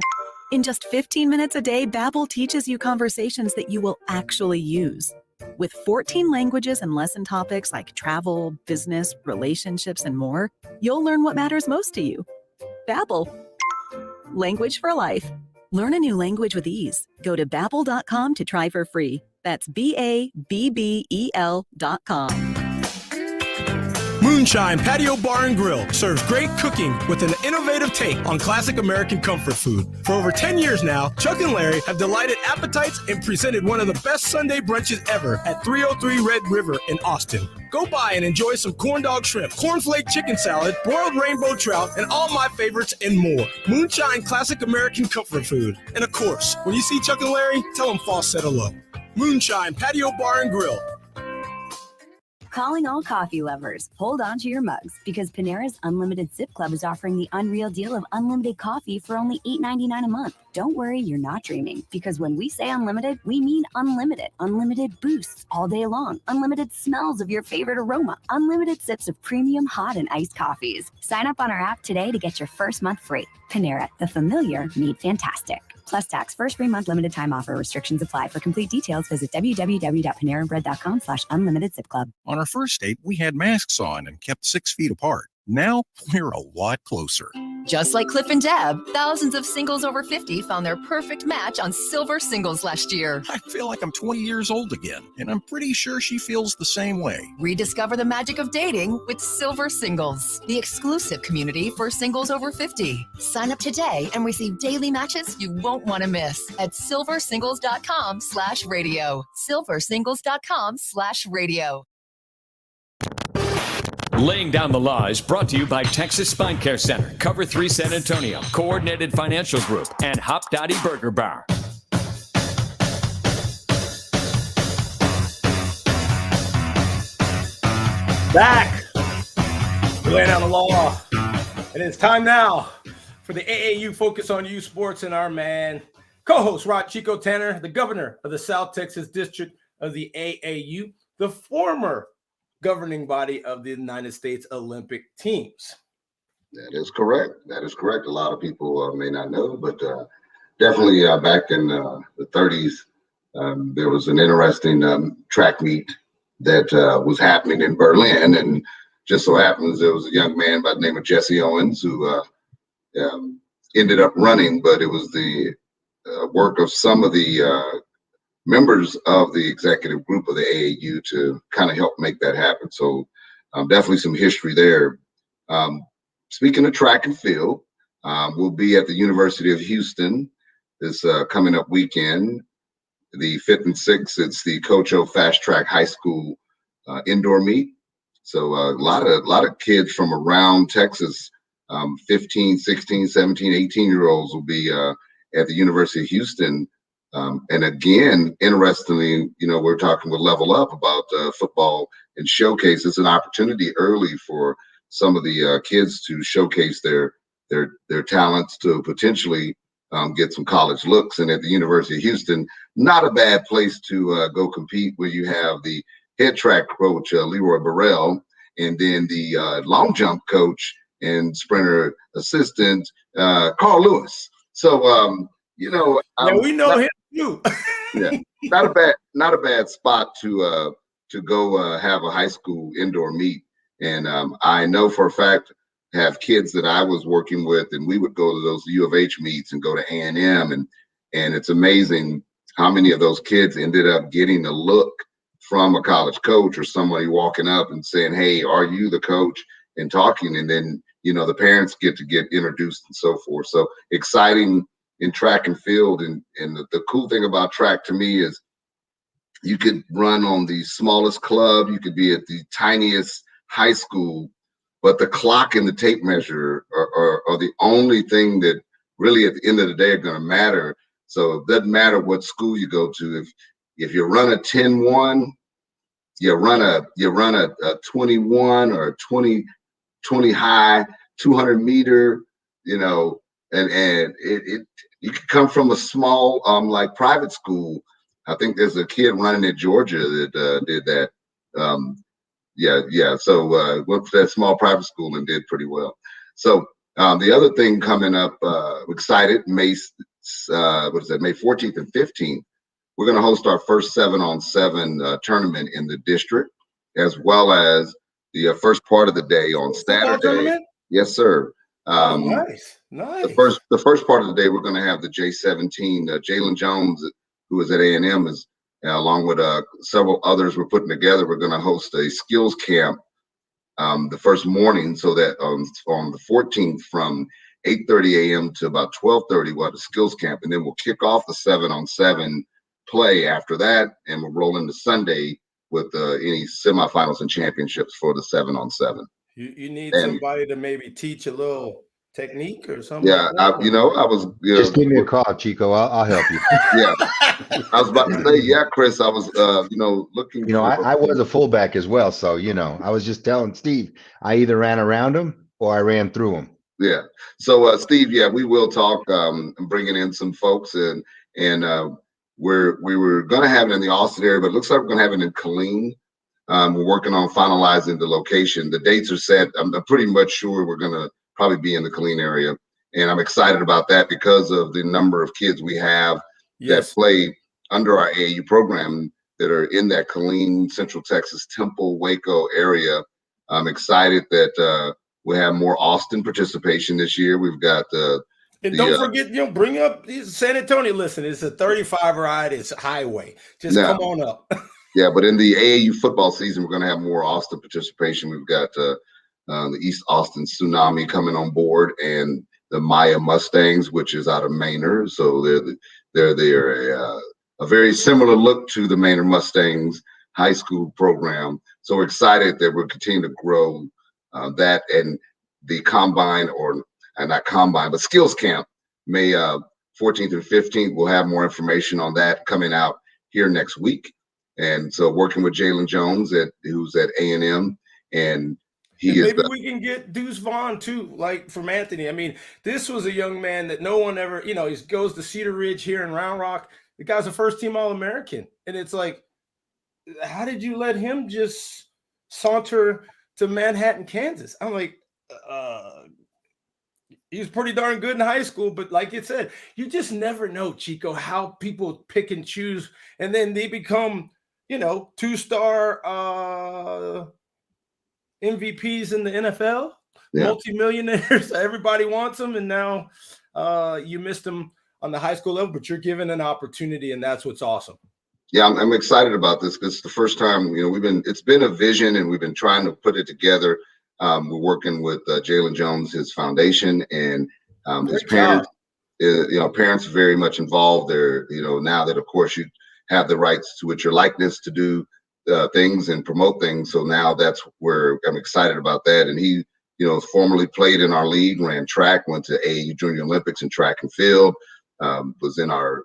In just 15 minutes a day, Babbel teaches you conversations that you will actually use. With 14 languages and lesson topics like travel, business, relationships, and more, you'll learn what matters most to you. Babbel. Language for life. Learn a new language with ease. Go to Babbel.com to try for free. That's BABBEL.com. Moonshine Patio Bar and Grill serves great cooking with an innovative take on classic American comfort food. For over 10 years now, Chuck and Larry have delighted appetites and presented one of the best Sunday brunches ever at 303 Red River in Austin. Go by and enjoy some corn dog shrimp, cornflake chicken salad, broiled rainbow trout, and all my favorites and more. Moonshine classic American comfort food. And of course, when you see Chuck and Larry, tell them Foss said hello. Moonshine Patio Bar and Grill. Calling all coffee lovers, hold on to your mugs because Panera's Unlimited Sip Club is offering the unreal deal of unlimited coffee for only $8.99 a month. Don't worry, you're not dreaming, because when we say unlimited, we mean unlimited. Unlimited boosts all day long, unlimited smells of your favorite aroma, unlimited sips of premium hot and iced coffees. Sign up on our app today to get your first month free. Panera, the familiar made fantastic. Plus tax, first free month, limited time offer. Restrictions apply. For complete details, visit www.panerabread.com/unlimited-sip-club. On our first date, we had masks on and kept 6 feet apart. Now, we're a lot closer. Just like Cliff and Deb, thousands of singles over 50 found their perfect match on Silver Singles last year. I feel like I'm 20 years old again, and I'm pretty sure she feels the same way. Rediscover the magic of dating with Silver Singles, the exclusive community for singles over 50. Sign up today and receive daily matches you won't want to miss at silversingles.com/radio. silversingles.com/radio. Laying Down the Law is brought to you by Texas Spine Care Center, Cover 3 San Antonio, Coordinated Financial Group, and Hop Dottie Burger Bar. back. We're laying down the law. And it's time now for the AAU Focus on You Sports and our man, co-host Rod Chico Tanner, the governor of the South Texas District of the AAU, the former governing body of the United States Olympic teams. That is correct. That is correct. A lot of people may not know, but definitely back in the 30s, there was an interesting track meet that was happening in Berlin. And just so happens there was a young man by the name of Jesse Owens who ended up running, but it was the work of some of the members of the executive group of the AAU to kind of help make that happen. So definitely some history there. Speaking of track and field, we'll be at the University of Houston this coming up weekend, the 5th and 6th. It's the Coach O Fast Track High School indoor meet. So a lot of kids from around Texas, 15, 16, 17, 18-year-olds will be at the University of Houston. And again, interestingly, we're talking with Level Up about football and showcase. It's an opportunity early for some of the kids to showcase their talents to potentially get some college looks. And at the University of Houston, not a bad place to go compete, where you have the head track coach, Leroy Burrell, and then the long jump coach and sprinter assistant, Carl Lewis. So, we know him too. Yeah, not a bad spot to go have a high school indoor meet. And I know for a fact, have kids that I was working with, and we would go to those U of H meets and go to A&M, and it's amazing how many of those kids ended up getting a look from a college coach or somebody walking up and saying, "Hey, are you the coach?" and talking, and then the parents get introduced and so forth. So exciting in track and field, and the cool thing about track to me is you could run on the smallest club, you could be at the tiniest high school, but the clock and the tape measure are the only thing that really at the end of the day are going to matter. So it doesn't matter what school you go to. If you run a 10-1, you run a 21 or 20 high 200 meter, and it you can come from a small like private school. I think there's a kid running at Georgia that did that. So went to that small private school and did pretty well. So the other thing coming up, excited, May 14th and 15th, we're going to host our first 7-on-7 tournament in the district, as well as the first part of the day on Saturday. Yes, sir. Nice. The first part of the day, we're going to have the J17, Jalen Jones, who is at A&M, is along with several others we're putting together. We're going to host a skills camp the first morning, so that on the 14th from 8:30 a.m. to about 12:30, we'll have a skills camp, and then we'll kick off the 7-on-7 play after that, and we'll roll into Sunday with any semifinals and championships for the 7-on-7. You need somebody to maybe teach a little technique or something. Yeah, I was. Just give me a call, Chico. I'll help you. Yeah, I was about to say, yeah, Chris. I was, looking. I was a fullback as well, so I was just telling Steve, I either ran around him or I ran through him. Yeah. So, Steve, we will talk. Bringing in some folks, and we were going to have it in the Austin area, but it looks like we're going to have it in Killeen. We're working on finalizing the location. The dates are set. I'm pretty much sure we're going to probably be in the Killeen area, and I'm excited about that because of the number of kids we have that play under our AAU program that are in that Killeen, Central Texas, Temple, Waco area. I'm excited that we'll have more Austin participation this year. We've got and don't forget, bring up San Antonio. Listen, it's a 35 ride. It's a highway. Just come on up. Yeah, but in the AAU football season, we're going to have more Austin participation. We've got the East Austin Tsunami coming on board, and the Maya Mustangs, which is out of Manor. So they're a very similar look to the Manor Mustangs high school program. So we're excited that we're continuing to grow that, and the combine, or not combine, but skills camp, May 14th and 15th. We'll have more information on that coming out here next week. And so working with Jalen Jones, who's at A&M, And he And is maybe we can get Deuce Vaughn too, like from Anthony. I mean, this was a young man that no one ever, he goes to Cedar Ridge here in Round Rock. The guy's a first-team All-American. And it's like, how did you let him just saunter to Manhattan, Kansas? I'm like, he was pretty darn good in high school, but like you said, you just never know, Chico, how people pick and choose, and then they become, two-star MVPs in the NFL, multimillionaires. Everybody wants them, and now you missed them on the high school level, but you're given an opportunity, and that's what's awesome. Yeah, I'm excited about this because it's the first time, it's been a vision, and we've been trying to put it together. We're working with Jalen Jones, his foundation, and his parents. Parents are very much involved. They're, now that, of course, you have the rights with your likeness to do things and promote things. So now that's where I'm excited about that. And he, formerly played in our league, ran track, went to AAU Junior Olympics in track and field, was in our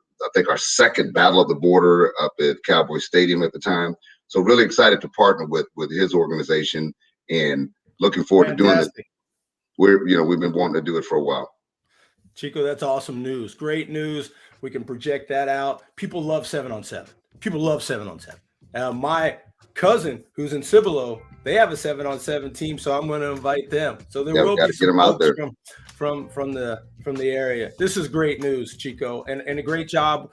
second Battle of the Border up at Cowboy Stadium at the time. So really excited to partner with his organization and looking forward to doing it. We've been wanting to do it for a while. Chico, that's awesome news. Great news. We can project that out. People love 7-on-7. People love 7-on-7. My cousin, who's in Cibolo, they have a 7-on-7 team, so I'm going to invite them. So there will be some folks from the area. This is great news, Chico, and a great job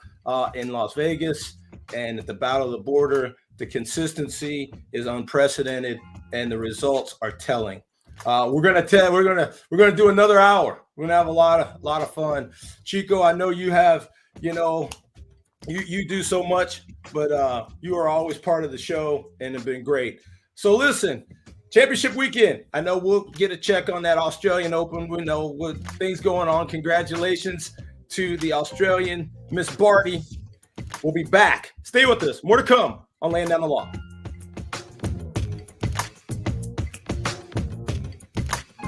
in Las Vegas and at the Battle of the Border. The consistency is unprecedented, and the results are telling. We're gonna do another hour. We're gonna have a lot of fun. Chico, I know you have, you do so much, but you are always part of the show and have been great. So listen, championship weekend. I know we'll get a check on that Australian Open. We know what things going on. Congratulations to the Australian Miss Barty. We'll be back. Stay with us. More to come on Laying Down the Law.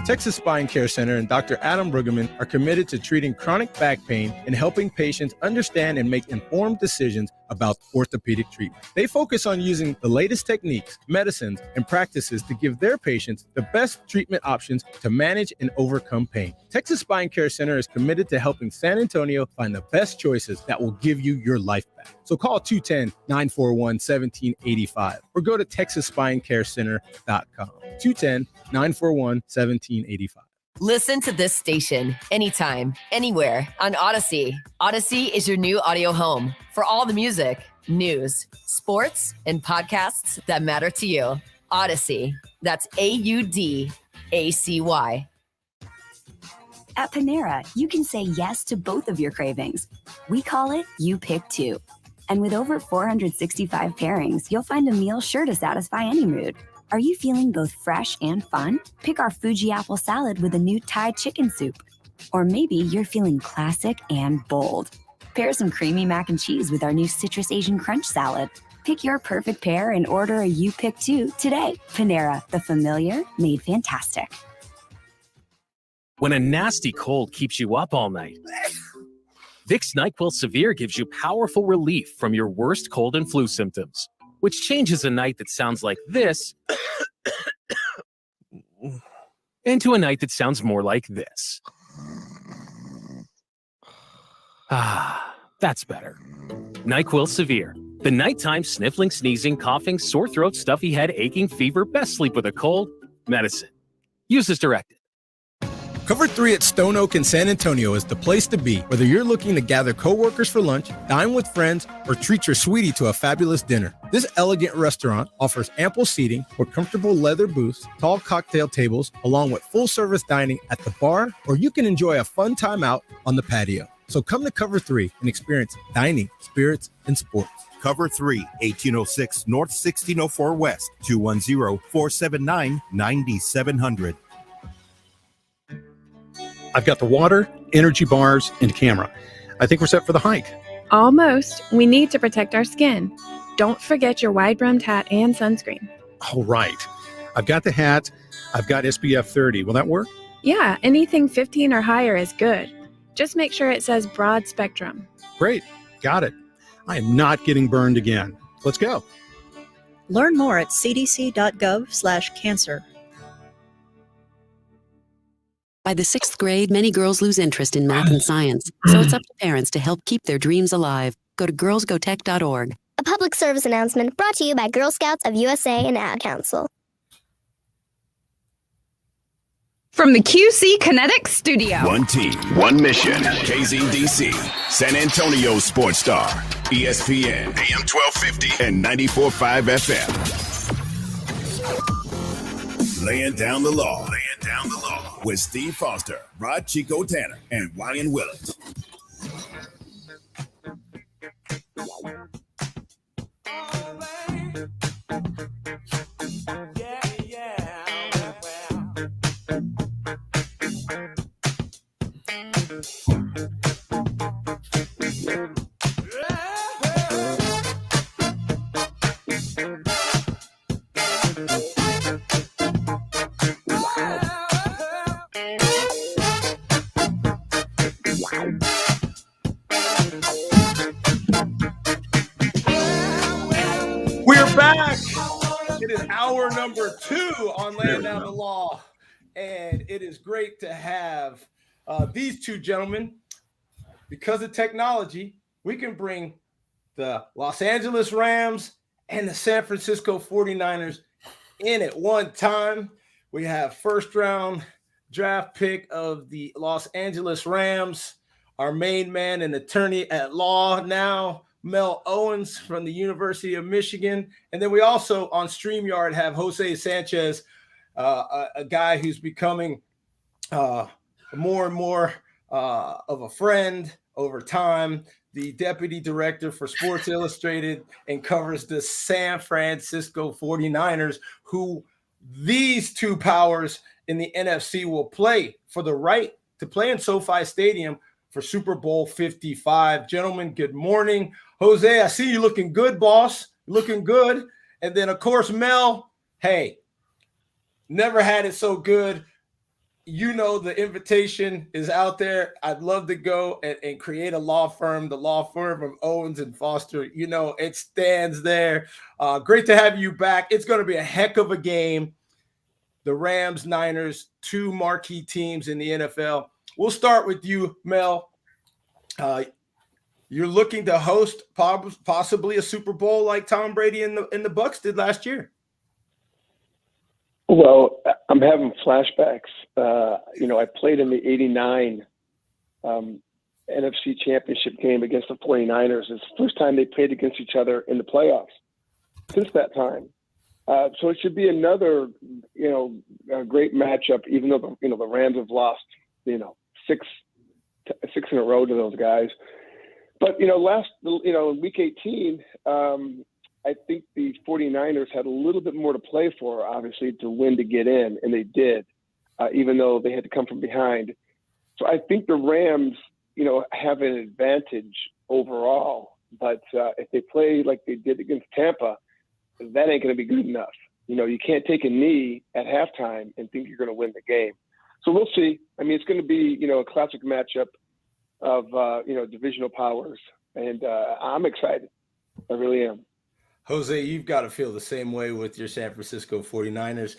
Texas Spine Care Center and Dr. Adam Brueggemann are committed to treating chronic back pain and helping patients understand and make informed decisions about orthopedic treatment. They focus on using the latest techniques, medicines, and practices to give their patients the best treatment options to manage and overcome pain. Texas Spine Care Center is committed to helping San Antonio find the best choices that will give you your life back. So call 210-941-1785 or go to TexasSpineCareCenter.com. 210-941-1785. Listen to this station anytime, anywhere on Odyssey. Odyssey is your new audio home for all the music, news, sports, and podcasts that matter to you. Odyssey. That's AUDACY. At Panera, you can say yes to both of your cravings. We call it You Pick Two. And with over 465 pairings, you'll find a meal sure to satisfy any mood. Are you feeling both fresh and fun? Pick our Fuji apple salad with a new Thai chicken soup. Or maybe you're feeling classic and bold. Pair some creamy mac and cheese with our new Citrus Asian Crunch salad. Pick your perfect pair and order a You Pick Two today. Panera, the familiar made fantastic. When a nasty cold keeps you up all night, Vicks NyQuil Severe gives you powerful relief from your worst cold and flu symptoms, which changes a night that sounds like this into a night that sounds more like this. Ah, that's better. NyQuil Severe. The nighttime sniffling, sneezing, coughing, sore throat, stuffy head, aching, fever, best sleep with a cold medicine. Use as directed. Cover 3 at Stone Oak in San Antonio is the place to be, whether you're looking to gather coworkers for lunch, dine with friends, or treat your sweetie to a fabulous dinner. This elegant restaurant offers ample seating with comfortable leather booths, tall cocktail tables, along with full-service dining at the bar, or you can enjoy a fun time out on the patio. So come to Cover 3 and experience dining, spirits, and sports. Cover 3, 1806 North 1604 West, 210-479-9700. I've got the water, energy bars, and camera. I think we're set for the hike. Almost. We need to protect our skin. Don't forget your wide-brimmed hat and sunscreen. All right. I've got the hat. I've got SPF 30. Will that work? Yeah, anything 15 or higher is good. Just make sure it says broad spectrum. Great. Got it. I am not getting burned again. Let's go. Learn more at cdc.gov/cancer. By the 6th grade, many girls lose interest in math and science, so it's up to parents to help keep their dreams alive. Go to girlsgotech.org. A public service announcement brought to you by Girl Scouts of USA and Ad Council. From the QC Kinetics studio. One team, one mission. KZDC, San Antonio Sports Star, ESPN, AM 1250 and 94.5 FM. Laying down the law. With Steve Foster, Rod Chico Tanner, and Ryan Willett. We're back. It is hour number 2 on Laying Down the Law, and it is great to have these two gentlemen. Because of technology, we can bring the Los Angeles Rams and the San Francisco 49ers in at one time. We have first-round draft pick of the Los Angeles Rams, our main man and attorney at law now, Mel Owens from the University of Michigan. And then we also on StreamYard have Jose Sanchez, a guy who's becoming more and more of a friend over time, the deputy director for Sports Illustrated, and covers the San Francisco 49ers, who these two powers in the NFC will play for the right to play in SoFi Stadium for Super Bowl 55. Gentlemen, good morning. Jose, I see you looking good, boss. Looking good. And then, of course, Mel, hey, never had it so good. You know the invitation is out there. I'd love to go and create a law firm, the law firm of Owens and Foster. You know, it stands there. Great to have you back. It's going to be a heck of a game. The Rams, Niners, two marquee teams in the NFL. We'll start with you, Mel. You're looking to host possibly a Super Bowl like Tom Brady and the Bucs did last year. Well, I'm having flashbacks. I played in the '89 NFC Championship game against the 49ers. It's the first time they played against each other in the playoffs since that time. So it should be another, a great matchup, even though, the Rams have lost, six in a row to those guys. But, week 18, I think the 49ers had a little bit more to play for, obviously, to win to get in, and they did, even though they had to come from behind. So I think the Rams, have an advantage overall. But if they play like they did against Tampa, that ain't going to be good enough. You can't take a knee at halftime and think you're going to win the game. So we'll see. I mean, it's going to be, a classic matchup of, divisional powers. And I'm excited. I really am. Jose, you've got to feel the same way with your San Francisco 49ers.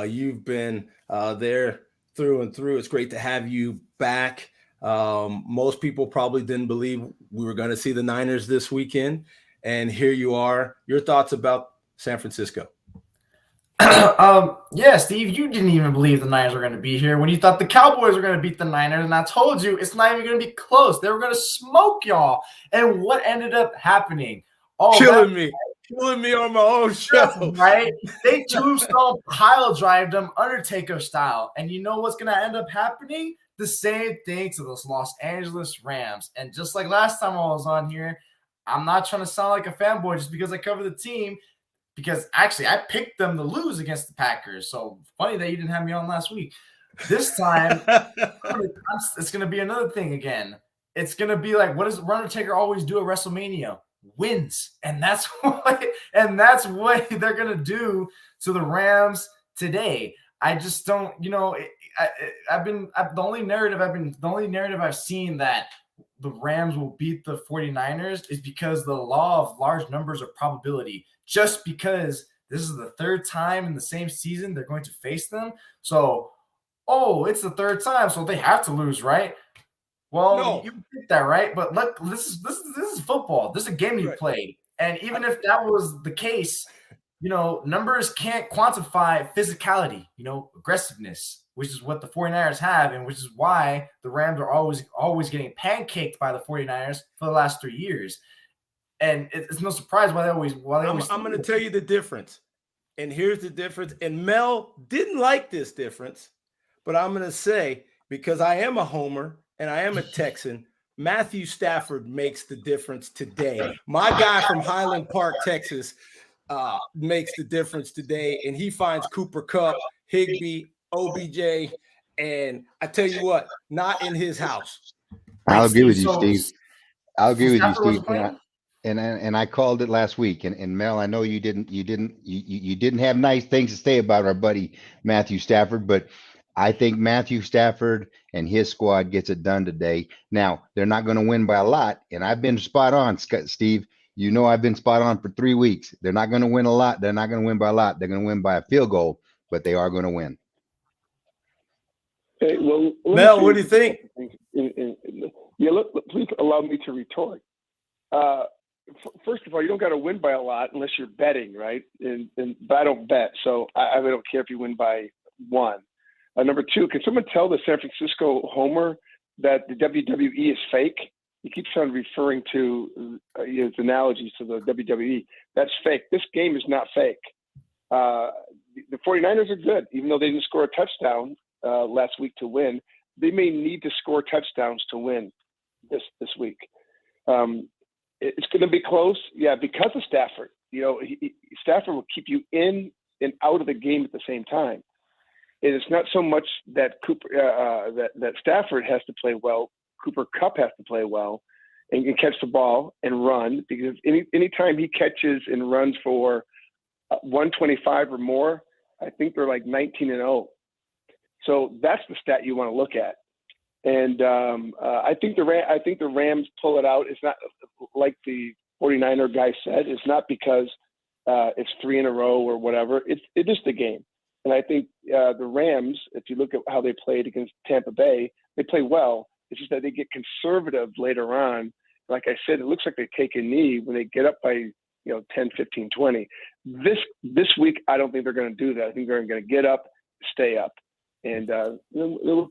You've been there through and through. It's great to have you back. Most people probably didn't believe we were going to see the Niners this weekend. And here you are. Your thoughts about San Francisco? Yeah, Steve, you didn't even believe the Niners were going to be here when you thought the Cowboys were going to beat the Niners. And I told you it's not even going to be close. They were going to smoke y'all. And what ended up happening? Killing me on my own show. Right? They tombstone pile drived them Undertaker style. And you know what's going to end up happening? The same thing to those Los Angeles Rams. And just like last time I was on here, I'm not trying to sound like a fanboy just because I cover the team. Because actually, I picked them to lose against the Packers. So funny that you didn't have me on last week. This time, it's going to be another thing again. It's going to be like, what does Undertaker always do at WrestleMania? Wins. And that's what they're going to do to the Rams today. I just don't, the only narrative I've seen that the Rams will beat the 49ers is because the law of large numbers of probability just because this is the third time in the same season they're going to face them. So, it's the third time, so they have to lose, right? Well, No. you get that, right? But look, this is football. This is a game you played. And even if that was the case, numbers can't quantify physicality, aggressiveness, which is what the 49ers have, and which is why the Rams are always getting pancaked by the 49ers for the last 3 years. And it's no surprise why they always I'm going to tell you the difference. And here's the difference. And Mel didn't like this difference, but I'm going to say, because I am a homer and I am a Texan, Matthew Stafford makes the difference today. My guy from Highland Park, Texas, makes the difference today, and he finds Cooper Kupp, Higbee, OBJ, and I tell you what, not in his house. I'll agree with you, Steve. I'll agree with you, Steve. And I called it last week. And Mel, I know you didn't have nice things to say about our buddy Matthew Stafford, but I think Matthew Stafford and his squad gets it done today. Now, they're not going to win by a lot, and I've been spot on, Steve. I've been spot on for 3 weeks. They're not going to win a lot. They're not going to win by a lot. They're going to win by a field goal, but they are going to win. Hey, well, Mel, what do you think? Please allow me to retort. First of all, you don't got to win by a lot unless you're betting, right? But I don't bet, so I really don't care if you win by 1. Number 2, can someone tell the San Francisco homer that the WWE is fake? He keeps on referring to his analogies to the WWE. That's fake. This game is not fake. The 49ers are good, even though they didn't score a touchdown last week to win. They may need to score touchdowns to win this week. It's going to be close, because of Stafford. Stafford will keep you in and out of the game at the same time. And it's not so much that that Stafford has to play well. Cooper Kupp has to play well and catch the ball and run, because anytime he catches and runs for 125 or more, I think they're like 19-0. So that's the stat you want to look at. And I think the Rams pull it out. It's not like the 49er guy said. It's not because it's 3 in a row or whatever. It is the game. And I think the Rams, if you look at how they played against Tampa Bay, they play well. It's just that they get conservative later on. Like I said, it looks like they take a knee when they get up by 10, 15, 20. This week, I don't think they're going to do that. I think they're going to get up, stay up. And we'll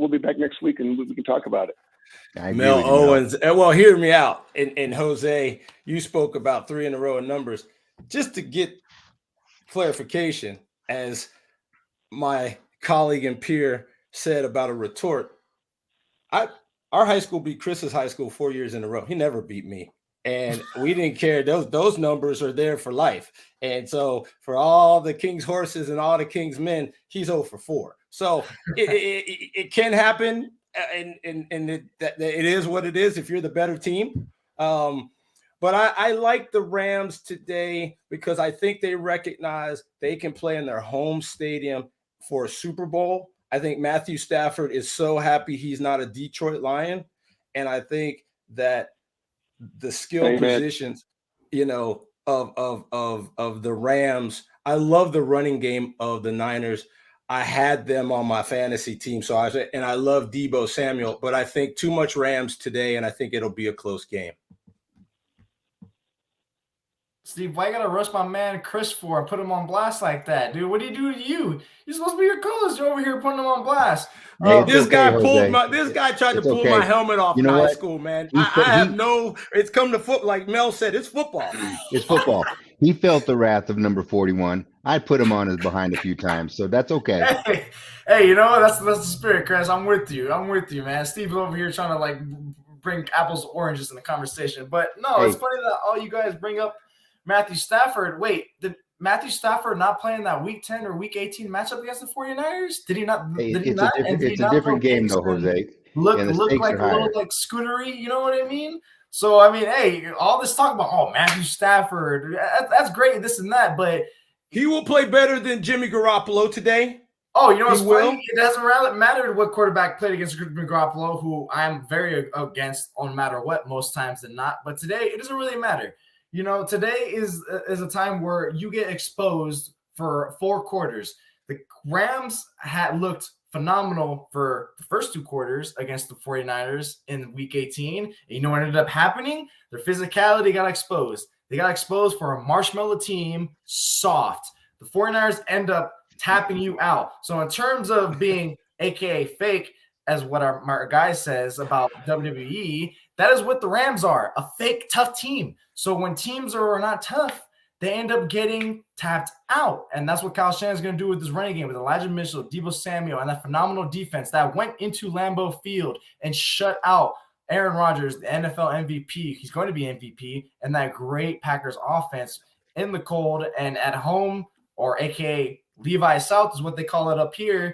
be back next week, and we can talk about it. Mel Owens. Well, hear me out. And Jose, you spoke about 3 in a row in numbers. Just to get clarification, as my colleague and peer said about a retort, our high school beat Chris's high school 4 years in a row. He never beat me. And we didn't care. Those numbers are there for life. And so for all the King's horses and all the King's men, he's 0 for 4. So it can happen, and it is what it is if you're the better team. But I like the Rams today because I think they recognize they can play in their home stadium for a Super Bowl. I think Matthew Stafford is so happy he's not a Detroit Lion. And I think that the skill positions, of the Rams, I love the running game of the Niners. I had them on my fantasy team. And I love Deebo Samuel, but I think too much Rams today, and I think it'll be a close game. Steve, why you gotta rush my man Chris for and put him on blast like that, dude? What do you do to you? You're supposed to be your co-host. You're over here putting him on blast. This guy tried to pull my helmet off in high school, man. It's come to foot, like Mel said, it's football. It's football. He felt the wrath of number 41. I put him on his behind a few times, so that's okay. Hey, you know what? That's the spirit, Chris. I'm with you, man. Steve's over here trying to bring apples to oranges in the conversation. But no, It's funny that all you guys bring up Matthew Stafford. Wait, did Matthew Stafford not play in that Week 10 or Week 18 matchup against the 49ers? Did he not? It's a different game, though, Jose. Look like a little like scootery. You know what I mean? So, I mean, hey, all this talk about, Matthew Stafford, that's great, this and that, but he will play better than Jimmy Garoppolo today. Oh, you know what's funny? It doesn't really matter what quarterback played against Jimmy Garoppolo, who I'm very against no matter what most times than not. But today, it doesn't really matter. Today is a time where you get exposed for 4 quarters. The Rams had looked phenomenal for the first 2 quarters against the 49ers in week 18. And you know what ended up happening? Their physicality got exposed. They got exposed for a marshmallow team, soft. The 49ers end up tapping you out. So in terms of being AKA fake, as what our guy says about WWE, that is what the Rams are, a fake tough team. So when teams are not tough, they end up getting tapped out. And that's what Kyle Shanahan's going to do with this running game with Elijah Mitchell, Deebo Samuel, and that phenomenal defense that went into Lambeau Field and shut out Aaron Rodgers, the NFL MVP. He's going to be MVP, and that great Packers offense in the cold and at home, or AKA Levi South is what they call it up here.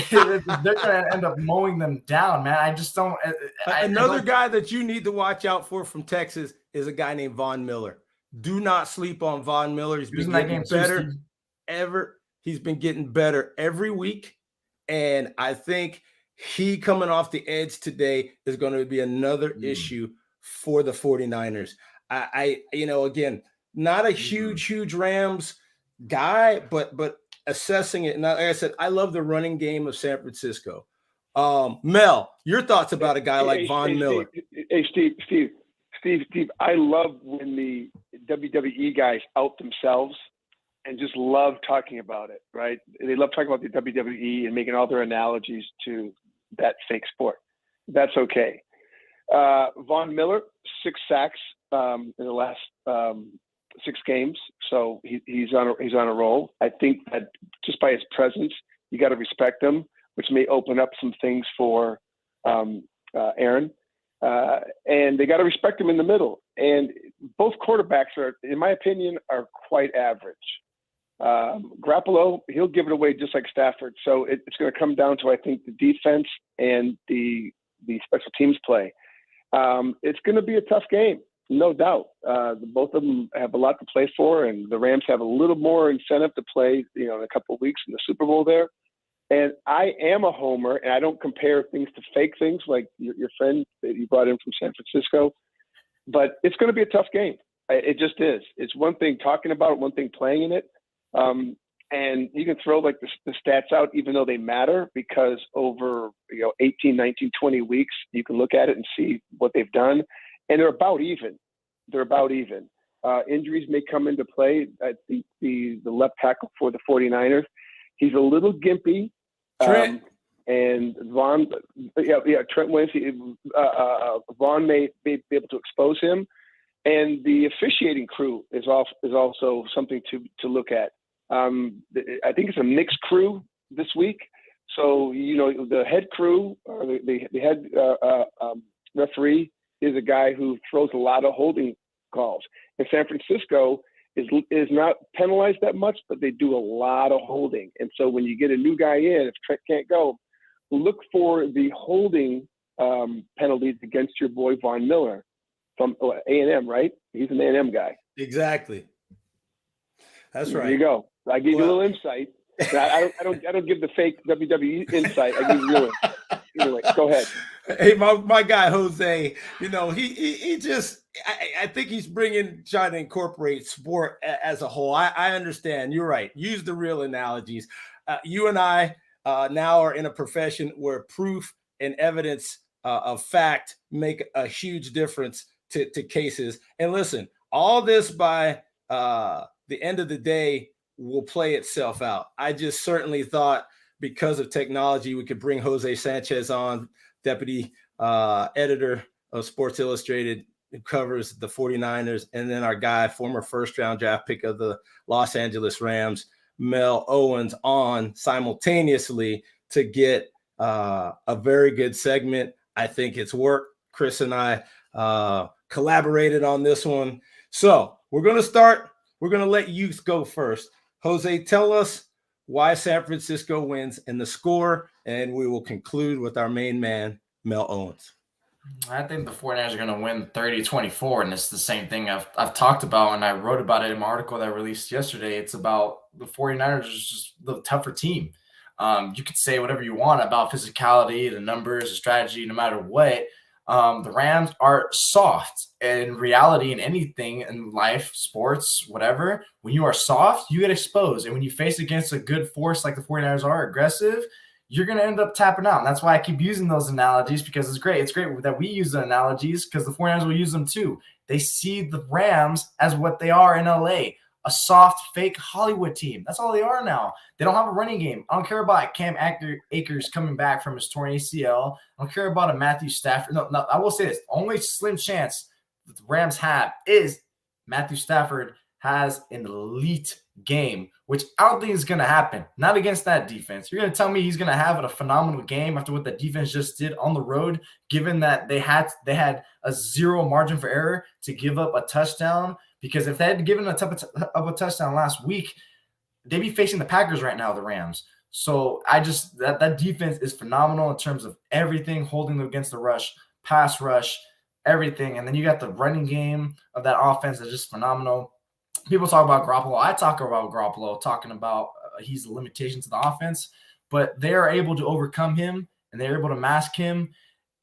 They're going to end up mowing them down, man. I just don't. Another guy that you need to watch out for from Texas is a guy named Von Miller. Do not sleep on Von Miller. He's been getting better He's been getting better every week. And I think he coming off the edge today is going to be another issue for the 49ers. Again, not a huge Rams guy, but assessing it. Now, like I said, I love the running game of San Francisco. Mel, your thoughts about a guy like Von Miller? Steve, I love when the WWE guys out themselves and just love talking about it, right? They love talking about the WWE and making all their analogies to that fake sport. That's okay. Von Miller, 6 sacks in the last 6 games, so he's on a roll. I think that just by his presence, you got to respect him, which may open up some things for Aaron. And they got to respect him in the middle. And both quarterbacks are, in my opinion, are quite average. Garoppolo, he'll give it away just like Stafford. So it's going to come down to, I think, the defense and the special teams play. It's going to be a tough game, no doubt. Both of them have a lot to play for, and the Rams have a little more incentive to play, in a couple of weeks in the Super Bowl there. And I am a homer, and I don't compare things to fake things like your friend that you brought in from San Francisco. But it's going to be a tough game. It just is. It's one thing talking about it, one thing playing in it. And you can throw like the stats out, even though they matter, because over 18, 19, 20 weeks, you can look at it and see what they've done. And they're about even. Injuries may come into play. I think the left tackle for the 49ers, he's a little gimpy. Trent. And Vaughn, Trent Williams, Vaughn may be able to expose him. And the officiating crew is also something to look at. I think it's a mixed crew this week. So, the head crew, or the head referee is a guy who throws a lot of holding calls. And San Francisco is not penalized that much, but they do a lot of holding. And so when you get a new guy in, if Trent can't go, look for the holding penalties against your boy Von Miller from A&M, right? He's an A&M guy. Exactly. That's right. There you go. I give you a little insight. I don't give the fake WWE insight. I give you real insight. Anyway, go ahead. Hey, my guy Jose, he just, I think he's trying to incorporate sport as a whole. I understand. You're right. Use the real analogies. You and I now are in a profession where proof and evidence of fact make a huge difference to cases. And listen, all this by the end of the day will play itself out. I just certainly thought because of technology, we could bring Jose Sanchez on, deputy editor of Sports Illustrated, who covers the 49ers, and then our guy, former first-round draft pick of the Los Angeles Rams, Mel Owens, on simultaneously to get a very good segment. I think it's worked. Chris and I collaborated on this one. So we're going to start. We're going to let you go first. Jose, tell us why San Francisco wins and the score, and we will conclude with our main man, Mel Owens. I think the 49ers are going to win 30-24, and it's the same thing I've talked about, and I wrote about it in my article that I released yesterday. It's about the 49ers is just the tougher team. You could say whatever you want about physicality, the numbers, the strategy, no matter what. The Rams are soft. In reality, in anything in life, sports, whatever, when you are soft, you get exposed. And when you face against a good force like the 49ers are, aggressive, you're going to end up tapping out. And that's why I keep using those analogies, because it's great. It's great that we use the analogies because the 49ers will use them too. They see the Rams as what they are in LA, a soft, fake Hollywood team. That's all they are now. They don't have a running game. I don't care about Cam Akers coming back from his torn ACL. I don't care about a Matthew Stafford. No, I will say this. Only slim chance that the Rams have is Matthew Stafford has an elite game, which I don't think is going to happen. Not against that defense. You're going to tell me he's going to have a phenomenal game after what the defense just did on the road, given that they had a zero margin for error to give up a touchdown? Because if they had given a touchdown last week, they'd be facing the Packers right now, the Rams. So that defense is phenomenal in terms of everything, holding them against the rush, pass rush, everything. And then you got the running game of that offense that's just phenomenal. People talk about Garoppolo. I talk about Garoppolo, talking about he's a limitation to the offense, but they are able to overcome him and they're able to mask him.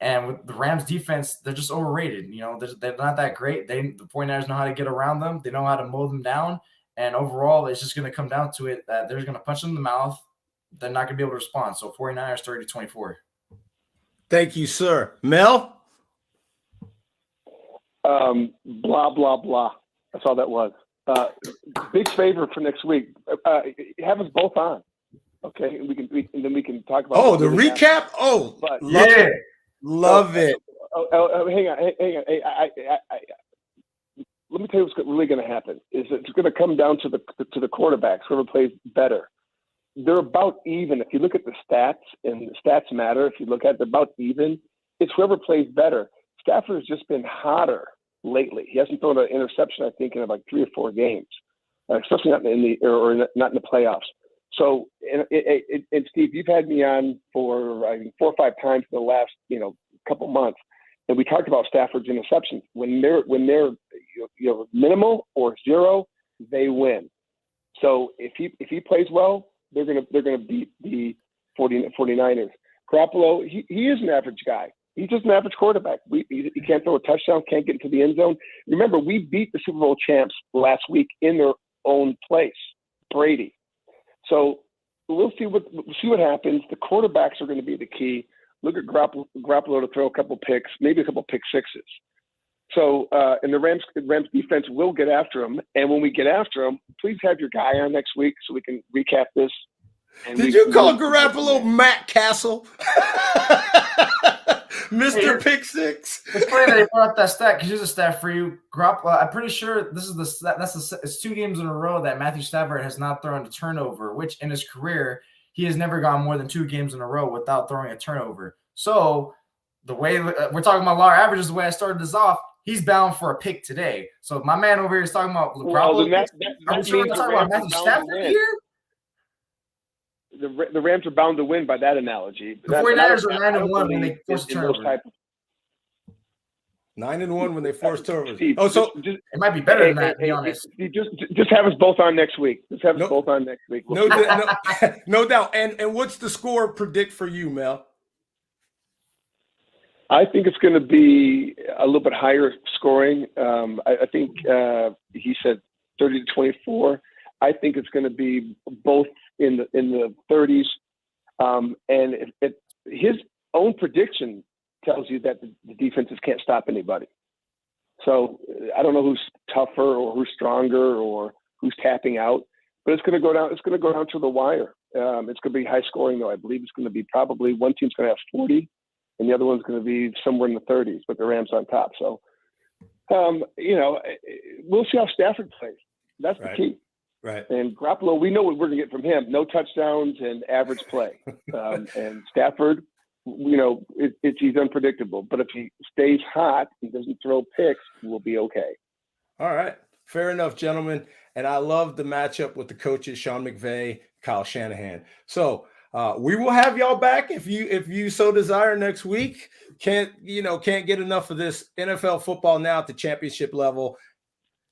And with the Rams defense, they're just overrated. You know, they're not that great. The 49ers know how to get around them. They know how to mow them down. And overall, it's just going to come down to it that they're going to punch them in the mouth. They're not going to be able to respond. So 49ers 30-24. Thank you, sir. Mel? Blah, blah, blah. That's all that was. Big favor for next week. Have us both on. Okay. And then we can talk about. Oh, the recap? Oh, but, yeah. Love it. Hang on. Hey, let me tell you what's really going to happen. Is it's going to come down to the quarterbacks, whoever plays better. They're about even. If you look at the stats, and the stats matter, if you look at it, they're about even. It's whoever plays better. Stafford has just been hotter lately. He hasn't thrown an interception, I think, in like 3 or 4 games, especially not in the playoffs. So, and Steve, you've had me on for 4 or 5 times in the last couple months, and we talked about Stafford's interceptions. When they're minimal or zero, they win. So if he plays well, they're gonna beat the 49ers. Garoppolo, he is an average guy. He's just an average quarterback. He can't throw a touchdown, can't get into the end zone. Remember, we beat the Super Bowl champs last week in their own place, Brady. So we'll see what happens. The quarterbacks are going to be the key. Look at Garoppolo to throw a couple picks, maybe a couple pick sixes. So and the Rams defense will get after him. And when we get after him, please have your guy on next week so we can recap this. Did you call Garoppolo Matt Castle? Mr. Pick Six. It's funny that you brought up that stat because here's a stat for you. Garoppolo, I'm pretty sure this is it's 2 games in a row that Matthew Stafford has not thrown a turnover, which in his career, he has never gone more than 2 games in a row without throwing a turnover. So the way we're talking about law averages, the way I started this off, he's bound for a pick today. So my man over here is talking about Garoppolo. Are we sure we're talking about Matthew Stafford here? The Rams are bound to win by that analogy. The 49ers are 9-1 when they force turnovers. 9-1 when they force turnovers. Steve, it might be better than that, to be honest. Just have us both on next week. Both on next week. No doubt. And what's the score predict for you, Mel? I think it's going to be a little bit higher scoring. I think he said 30-24. I think it's going to be both in the 30s. And his own prediction tells you that the defenses can't stop anybody. So I don't know who's tougher or who's stronger or who's tapping out, but it's going to go down. It's going to go down to the wire. It's going to be high scoring though. I believe it's going to be probably one team's going to have 40 and the other one's going to be somewhere in the 30s, but the Rams on top. So, we'll see how Stafford plays. That's the key. Right. And Garoppolo, we know what we're going to get from him. No touchdowns and average play. And Stafford, he's unpredictable. But if he stays hot and doesn't throw picks, we'll be okay. All right. Fair enough, gentlemen. And I love the matchup with the coaches, Sean McVay, Kyle Shanahan. So we will have y'all back if you so desire next week. Can't get enough of this NFL football now at the championship level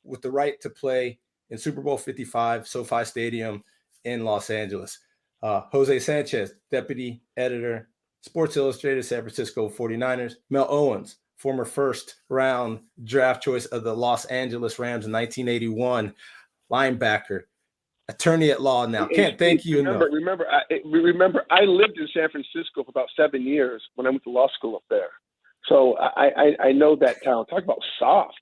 with the right to play in Super Bowl 55, SoFi Stadium in Los Angeles. Jose Sanchez, Deputy Editor, Sports Illustrated, San Francisco 49ers. Mel Owens, former first-round draft choice of the Los Angeles Rams in 1981, linebacker, attorney at law now. Can't thank you enough. Remember, I lived in San Francisco for about 7 years when I went to law school up there. So I know that town. Talk about soft.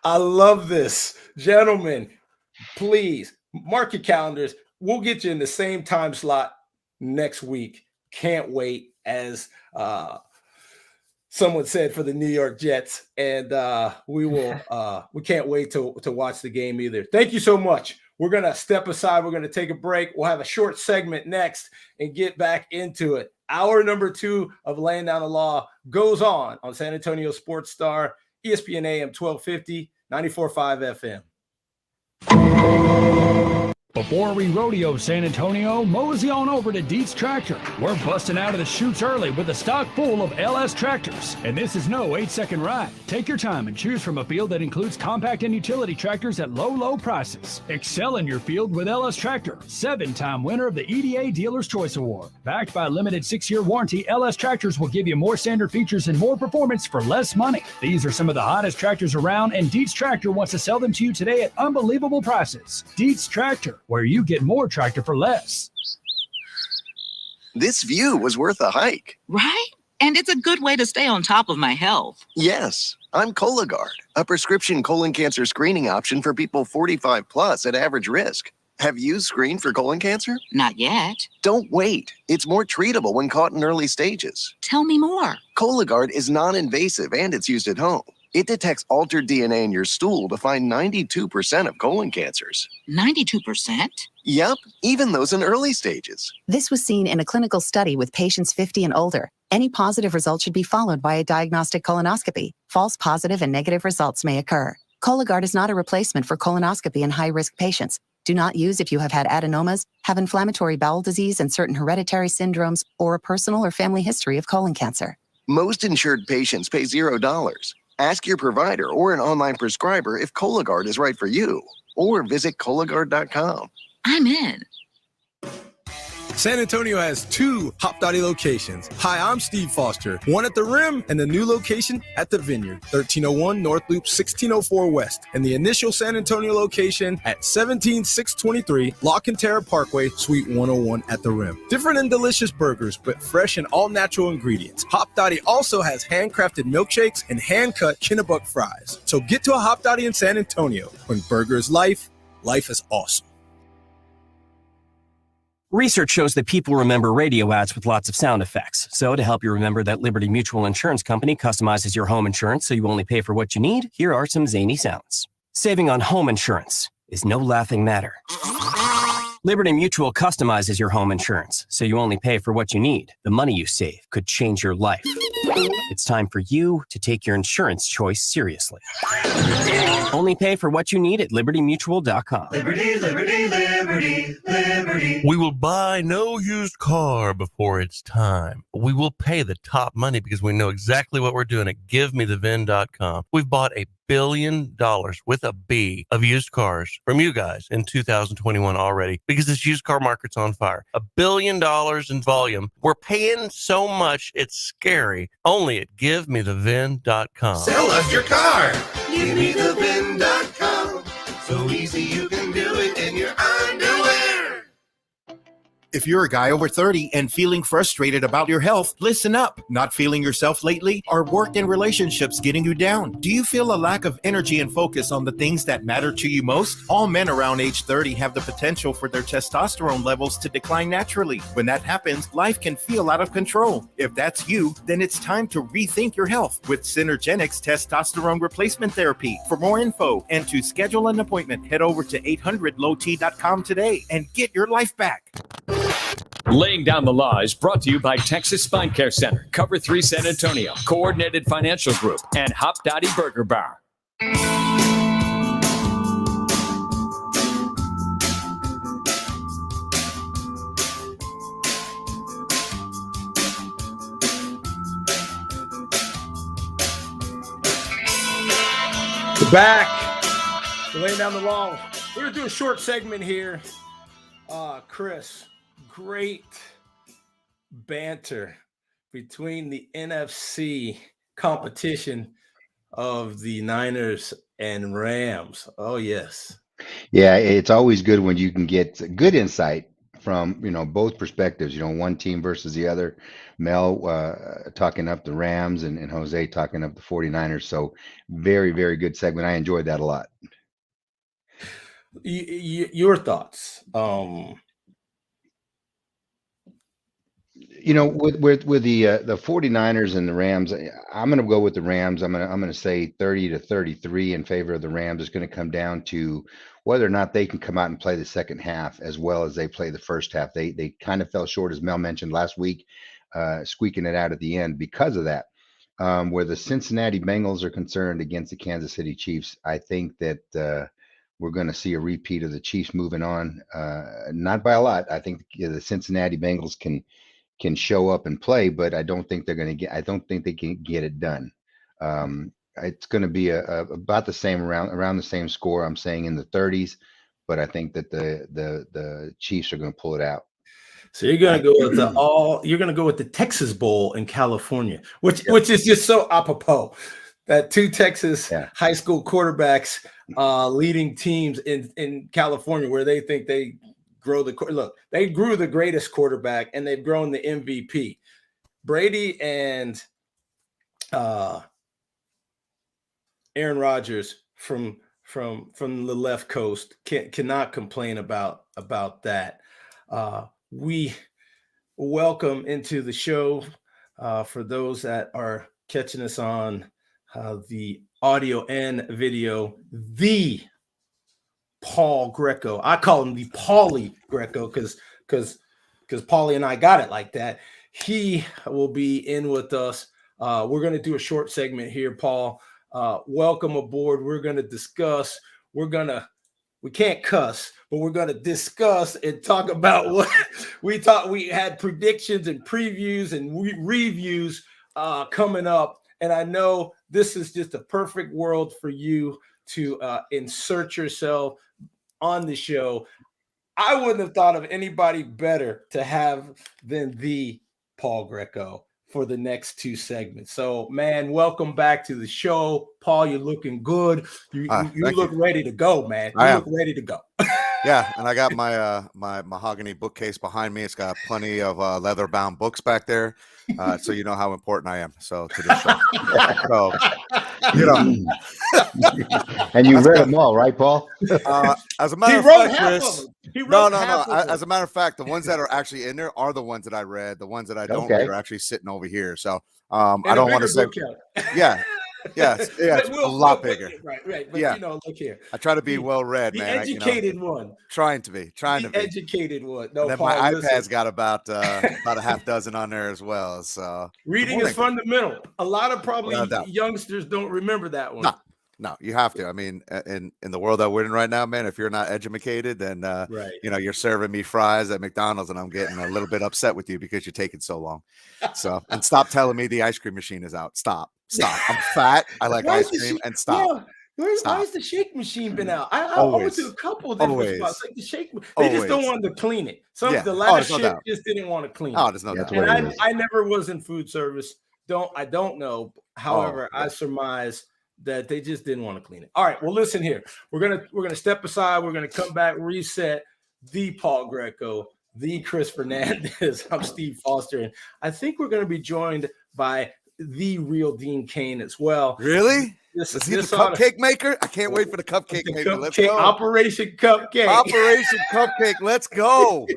I love this. Gentlemen, please mark your calendars. We'll get you in the same time slot next week. Can't wait, as someone said, for the New York Jets. And we can't wait to watch the game either. Thank you so much. We're going to step aside. We're going to take a break. We'll have a short segment next and get back into it. Hour number 2 of Laying Down the Law goes on San Antonio Sports Star, ESPN AM 1250, 94.5 FM. Before we rodeo San Antonio, mosey on over to Dietz Tractor. We're busting out of the chutes early with a stock full of LS tractors. And this is no 8-second ride. Take your time and choose from a field that includes compact and utility tractors at low prices. Excel in your field with LS Tractor, 7-time winner of the EDA Dealer's Choice Award. Backed by a limited 6-year warranty, LS Tractors will give you more standard features and more performance for less money. These are some of the hottest tractors around, and Dietz Tractor wants to sell them to you today at unbelievable prices. Dietz Tractor, where you get more tractor for less. This view was worth a hike. Right? And it's a good way to stay on top of my health. Yes, I'm Cologuard, a prescription colon cancer screening option for people 45 plus at average risk. Have you screened for colon cancer? Not yet. Don't wait. It's more treatable when caught in early stages. Tell me more. Cologuard is non-invasive and it's used at home. It detects altered DNA in your stool to find 92% of colon cancers. 92%? Yep, even those in early stages. This was seen in a clinical study with patients 50 and older. Any positive result should be followed by a diagnostic colonoscopy. False positive and negative results may occur. Cologuard is not a replacement for colonoscopy in high-risk patients. Do not use if you have had adenomas, have inflammatory bowel disease and certain hereditary syndromes, or a personal or family history of colon cancer. Most insured patients pay $0. Ask your provider or an online prescriber if Cologuard is right for you, or visit Cologuard.com. I'm in. San Antonio has 2 Hop Dottie locations. Hi, I'm Steve Foster, one at the Rim and the new location at the Vineyard, 1301 North Loop 1604 West, and the initial San Antonio location at 17623 La Cantera Parkway, Suite 101 at the Rim. Different and delicious burgers, but fresh and all-natural ingredients. Hop Dottie also has handcrafted milkshakes and hand-cut Kennebuck fries. So get to a Hop Dottie in San Antonio. When burger is life, life is awesome. Research shows that people remember radio ads with lots of sound effects. So to help you remember that Liberty Mutual Insurance Company customizes your home insurance so you only pay for what you need, here are some zany sounds. Saving on home insurance is no laughing matter. Liberty Mutual customizes your home insurance so you only pay for what you need. The money you save could change your life. It's time for you to take your insurance choice seriously. Only pay for what you need at libertymutual.com. Liberty, liberty, liberty, liberty. We will buy no used car before it's time. We will pay the top money because we know exactly what we're doing at GiveMeTheVin.com. We've bought $1 billion with a B of used cars from you guys in 2021 already because this used car market's on fire. $1 billion in volume. We're paying so much, it's scary. Only at GiveMeTheVin.com. Sell us your car. GiveMeTheVin.com. So easy you can do it in your underwear. If you're a guy over 30 and feeling frustrated about your health, listen up. Not feeling yourself lately? Are work and relationships getting you down? Do you feel a lack of energy and focus on the things that matter to you most? All men around age 30 have the potential for their testosterone levels to decline naturally. When that happens, life can feel out of control. If that's you, then it's time to rethink your health with Synergenics Testosterone Replacement Therapy. For more info and to schedule an appointment, head over to 800lowt.com today and get your life back. Laying Down the Law is brought to you by Texas Spine Care Center, Cover 3 San Antonio, Coordinated Financial Group, and Hop Dottie Burger Bar. We're back. We're laying down the law. We're going to do a short segment here. Chris, great banter between the NFC competition of the Niners and Rams. Oh, yes. Yeah, it's always good when you can get good insight from, both perspectives, one team versus the other. Mel talking up the Rams and Jose talking up the 49ers. So very, very good segment. I enjoyed that a lot. Your thoughts? With the 49ers and the Rams, I'm going to go with the Rams. I'm going to say 30-33 in favor of the Rams. It's going to come down to whether or not they can come out and play the second half as well as they play the first half. They kind of fell short, as Mel mentioned last week, squeaking it out at the end because of that. Where the Cincinnati Bengals are concerned against the Kansas City Chiefs, I think that we're going to see a repeat of the Chiefs moving on, not by a lot. I think the Cincinnati Bengals can show up and play, but I don't think I don't think they can get it done. It's going to be about the same around the same score. I'm saying in the 30s, but I think that the Chiefs are going to pull it out. So you're going to go with the Texas Bowl in California, which is just so apropos that two Texas high school quarterbacks leading teams in California, where they think they they grew the greatest quarterback and they've grown the MVP. Brady and Aaron Rodgers from the left coast cannot complain about that. We welcome into the show for those that are catching us on the audio and video, the Paul Greco. I call him the Paulie Greco because Paulie and I got it like that. He will be in with us. We're going to do a short segment here, Paul. Welcome aboard. We're going to discuss. We can't cuss, but we're going to discuss and talk about what we thought. We had predictions and previews and reviews coming up. And I know this is just a perfect world for you to insert yourself on the show. I wouldn't have thought of anybody better to have than the Paul Greco for the next two segments. So, man, welcome back to the show. Paul, you're looking good. You look ready to go, man. You look ready to go. Yeah, and I got my my mahogany bookcase behind me. It's got plenty of leather-bound books back there, so you know how important I am. So to this show, so and you read them all, right, Paul? As a matter of fact, Chris. No. As a matter of fact, the ones that are actually in there are the ones that I read. The ones that I don't read are actually sitting over here. So I don't want to say, it's a lot bigger. Right. But look here. I try to be well read, the man. Educated one. Trying to be. Educated one. No, and Paul, my iPad's got about a half dozen on there as well. So reading is fundamental. A lot of probably youngsters don't remember that one. No, you have to. I mean, in the world that we're in right now, man, if you're not educated, then you're serving me fries at McDonald's, and I'm getting a little bit upset with you because you're taking so long. So, and stop telling me the ice cream machine is out. Stop. I'm fat. I like ice cream, and stop. Why has the shake machine been out? I went to a couple of different spots. Like the shake, they just don't want to clean it. The last shift just didn't want to clean it. Oh, there's no doubt. And I never was in food service. I don't know. However, I surmise that they just didn't want to clean it. All right. Well, listen here. We're gonna step aside. We're gonna come back, reset. The Paul Greco, the Chris Fernandez. I'm Steve Foster, and I think we're gonna be joined by the real Dean Cain as well. Really? Is he the cupcake maker? I can't wait for the cupcake maker. Let's go. Operation Cupcake. Operation Cupcake. Let's go.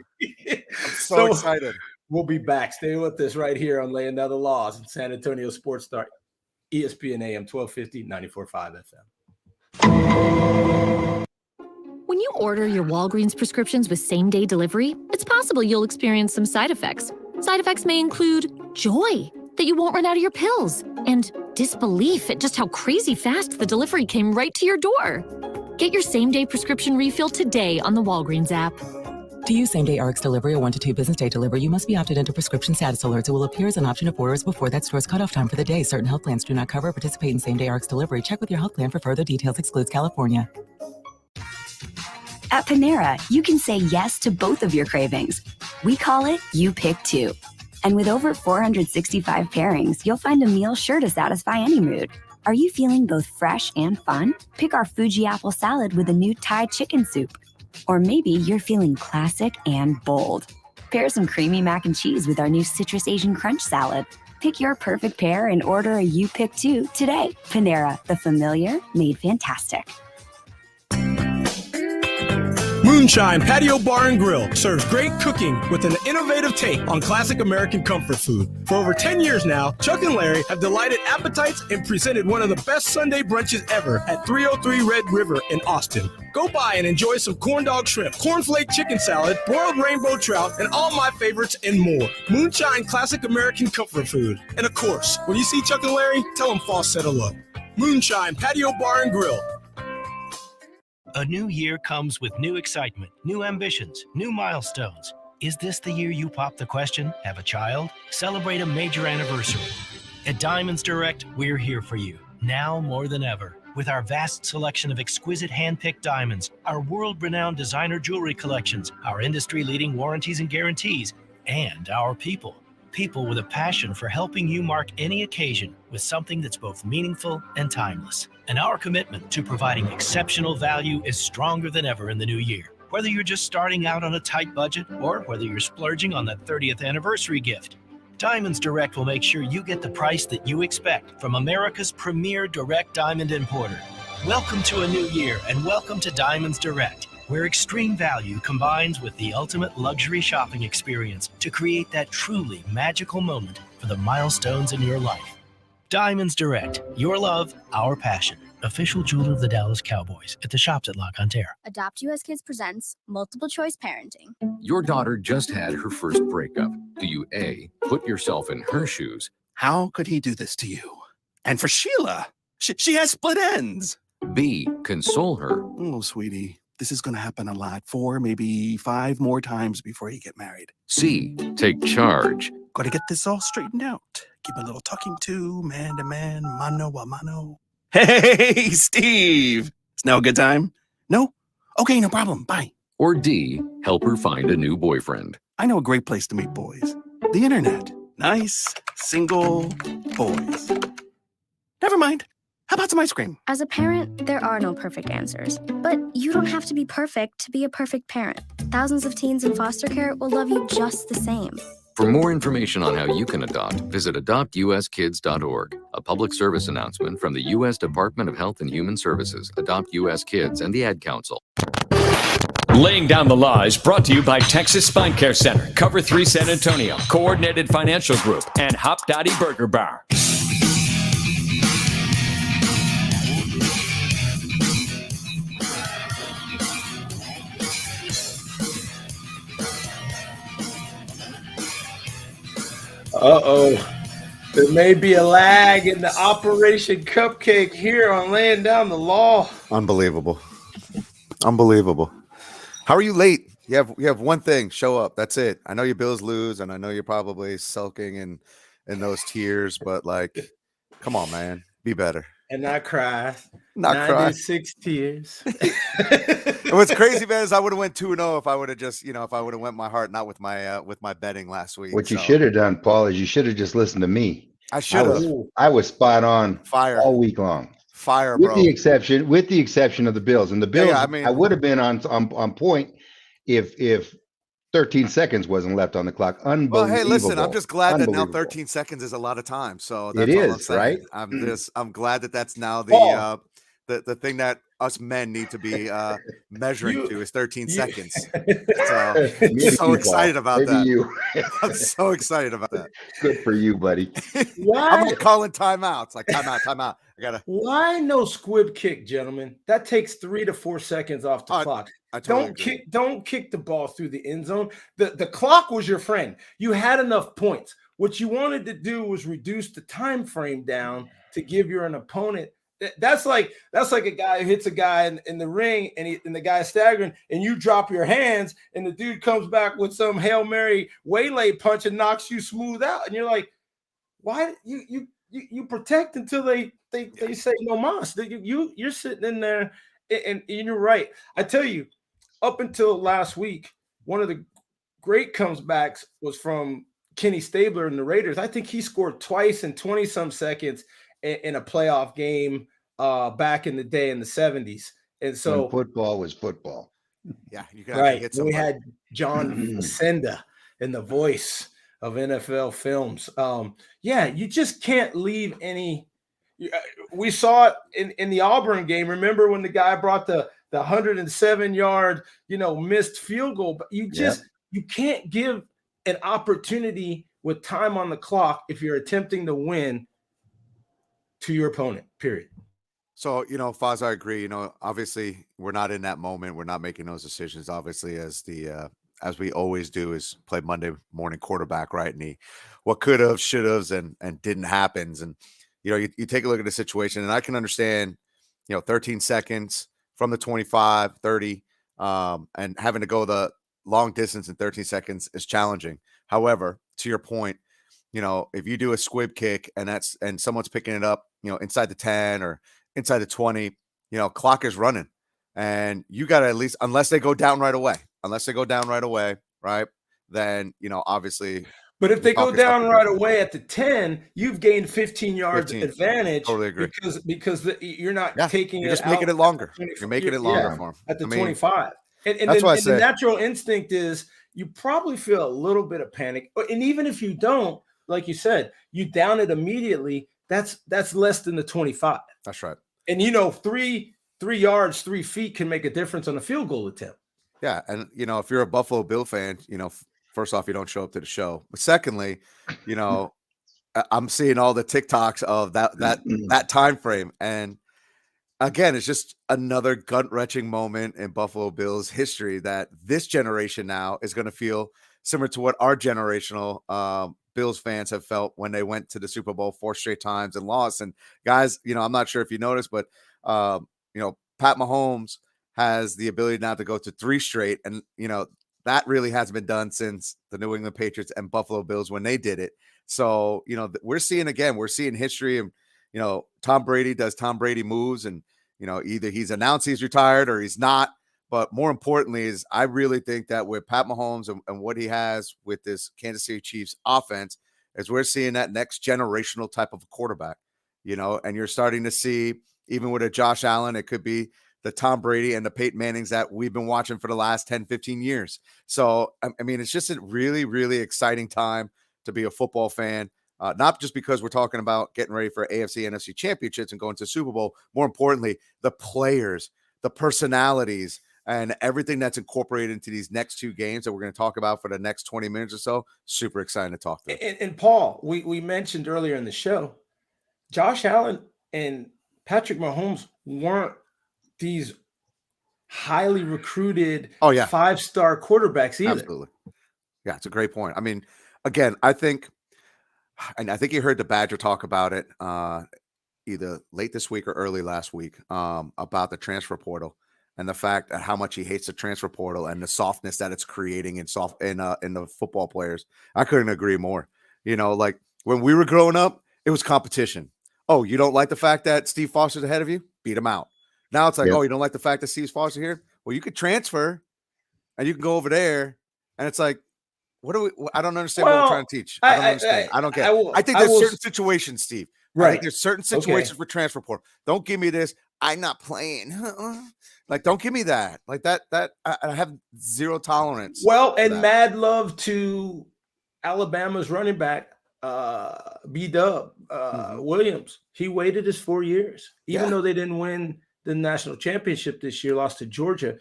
I'm so excited. We'll be back. Stay with us right here on Laying Down the Laws in San Antonio Sports Star. ESPN AM 1250, 94.5 FM. When you order your Walgreens prescriptions with same-day delivery, it's possible you'll experience some side effects. Side effects may include joy that you won't run out of your pills and disbelief at just how crazy fast the delivery came right to your door. Get your same-day prescription refill today on the Walgreens app. To use same-day RX delivery or 1 to 2 business day delivery, you must be opted into prescription status alerts. It will appear as an option if orders before that store's cutoff time for the day. Certain health plans do not cover or participate in same-day RX delivery. Check with your health plan for further details. Excludes California. At Panera, you can say yes to both of your cravings. We call it You Pick Two. And with over 465 pairings, you'll find a meal sure to satisfy any mood. Are you feeling both fresh and fun? Pick our Fuji apple salad with a new Thai chicken soup. Or maybe you're feeling classic and bold. Pair some creamy mac and cheese with our new Citrus Asian Crunch salad. Pick your perfect pair and order a You Pick Two today. Panera, the familiar made fantastic. Moonshine Patio Bar and Grill serves great cooking with an innovative take on classic American comfort food. For over 10 years now, Chuck and Larry have delighted appetites and presented one of the best Sunday brunches ever at 303 Red River in Austin. Go by and enjoy some corn dog shrimp, cornflake chicken salad, broiled rainbow trout, and all my favorites and more. Moonshine classic American comfort food. And of course, when you see Chuck and Larry, tell them Falsetto Love. Moonshine Patio Bar and Grill. A new year comes with new excitement, new ambitions, new milestones. Is this the year you pop the question, have a child? Celebrate a major anniversary. At Diamonds Direct, we're here for you, now more than ever. With our vast selection of exquisite hand-picked diamonds, our world-renowned designer jewelry collections, our industry-leading warranties and guarantees, and our people. People with a passion for helping you mark any occasion with something that's both meaningful and timeless. And our commitment to providing exceptional value is stronger than ever in the new year. Whether you're just starting out on a tight budget or whether you're splurging on that 30th anniversary gift, Diamonds Direct will make sure you get the price that you expect from America's premier direct diamond importer. Welcome to a new year and welcome to Diamonds Direct, where extreme value combines with the ultimate luxury shopping experience to create that truly magical moment for the milestones in your life. Diamonds Direct, your love, our passion. Official jeweler of the Dallas Cowboys at the shops at La Cantera. Adopt US Kids presents Multiple Choice Parenting. Your daughter just had her first breakup. Do you A, put yourself in her shoes? How could he do this to you? And for Sheila, she has split ends. B, console her. Oh, sweetie, this is going to happen a lot. 4, maybe 5 more times before you get married. C, take charge. Got to get this all straightened out. Give a little talking to, man to man, mano a mano. Hey, Steve. It's now a good time? No? Okay, no problem. Bye. Or D, help her find a new boyfriend. I know a great place to meet boys. The internet. Nice, single boys. Never mind. How about some ice cream? As a parent, there are no perfect answers. But you don't have to be perfect to be a perfect parent. Thousands of teens in foster care will love you just the same. For more information on how you can adopt, visit adoptuskids.org. A public service announcement from the U.S. Department of Health and Human Services, Adopt U.S. Kids, and the Ad Council. Laying Down the Law is brought to you by Texas Spine Care Center, Cover 3 San Antonio, Coordinated Financial Group, and Hop Dottie Burger Bar. There may be a lag in the Operation Cupcake here on Laying Down the Law. Unbelievable. How are you late? You have one thing. Show up. That's it. I know your Bills lose, and I know you're probably sulking in those tears, but like, come on, man. Be better. And not cry. Not cry. 96 tears. And what's crazy, man, is I would have went 2-0 if I would have just, if I would have went my heart, not with my betting last week. What you should have done, Paul, is you should have just listened to me. I should have. I was spot on fire all week long. Fire, with bro. the exception of the Bills. And the Bills, I mean, I would have been on point if 13 seconds wasn't left on the clock. Unbelievable. Well, hey, listen, I'm just glad that now 13 seconds is a lot of time. So that's it all is, right? I'm glad that that's now the thing that us men need to be measuring to is 13 seconds. So I'm so excited about that. I'm so excited about that. Good for you, buddy. I'm like calling timeouts. Like timeout. Why no squib kick, gentlemen? That takes 3 to 4 seconds off the clock. Don't kick the ball through the end zone. The clock was your friend. You had enough points. What you wanted to do was reduce the time frame down to give your opponent. That's like a guy who hits a guy in the ring and the guy's staggering and you drop your hands and the dude comes back with some Hail Mary waylay punch and knocks you smooth out. And you're like, why you protect until they say no mas. You're sitting in there and you're right. I tell you, up until last week, one of the great comebacks was from Kenny Stabler and the Raiders. I think he scored twice in 20-some seconds in a playoff game back in the day in the 70s. And so when football was football. Yeah, you can right. hit We somebody. had John Facenda in the voice of NFL films. Yeah, you just can't leave any. We saw it in the Auburn game. Remember when the guy brought the 107-yard, missed field goal? But you can't give an opportunity with time on the clock if you're attempting to win to your opponent, period. So, Foz, I agree. Obviously we're not in that moment. We're not making those decisions. Obviously, as we always do, is play Monday morning quarterback, right? And what could have, should have, and didn't happen. And, you take a look at the situation, and I can understand, 13 seconds from the 25, 30, and having to go the long distance in 13 seconds is challenging. However, to your point, if you do a squib kick and someone's picking it up, inside the 10 or inside the 20, clock is running, and you got to at least, unless they go down right away, right? Then, obviously. But if they go down right away at the 10, you've gained 15 yards 15. advantage. Totally agree. Because you're not taking you're it just making it longer. You're making it longer for them. At the 25. And that's why I the natural instinct is you probably feel a little bit of panic. And even if you don't, like you said, you down it immediately, that's less than the 25. That's right. And 3 yards, 3 feet can make a difference on a field goal attempt. Yeah. And if you're a Buffalo Bill fan, first off, you don't show up to the show. But secondly, I'm seeing all the TikToks of that time frame. And again, it's just another gut-wrenching moment in Buffalo Bills history that this generation now is going to feel similar to what our generational Bills fans have felt when they went to the Super Bowl 4 straight times and lost. And guys, I'm not sure if you noticed, but Pat Mahomes has the ability now to go to 3 straight. And, that really hasn't been done since the New England Patriots and Buffalo Bills when they did it. So, we're seeing history, and, Tom Brady does Tom Brady moves, and, either he's announced he's retired or he's not. But more importantly is I really think that with Pat Mahomes and what he has with this Kansas City Chiefs offense is we're seeing that next generational type of quarterback, and you're starting to see, even with a Josh Allen, it could be the Tom Brady and the Peyton Mannings that we've been watching for the last 10, 15 years. So, I mean, it's just a really, really exciting time to be a football fan, not just because we're talking about getting ready for AFC, NFC championships and going to the Super Bowl. More importantly, the players, the personalities, and everything that's incorporated into these next 2 games that we're going to talk about for the next 20 minutes or so. Super exciting to talk to. And Paul, we mentioned earlier in the show, Josh Allen and Patrick Mahomes weren't these highly recruited 5-star quarterbacks either. Absolutely. Yeah, it's a great point. I mean, again, I think you heard the Badger talk about it either late this week or early last week about the transfer portal and the fact that how much he hates the transfer portal and the softness that it's creating in the football players. I couldn't agree more. Like when we were growing up, it was competition. Oh, you don't like the fact that Steve Foster's ahead of you? Beat him out. Now it's like, oh, you don't like the fact that Steve Foster here? Well, you could transfer and you can go over there. And it's like, I don't understand what we're trying to teach. I don't understand. I don't get it. I think there's certain situations, Steve. Right. I think there's certain situations for transfer portal. Don't give me this. I'm not playing. Like, don't give me that. Like that I have zero tolerance. Well, and mad love to Alabama's running back, B-Dub Williams. He waited his 4 years, even though they didn't win the national championship this year, lost to Georgia.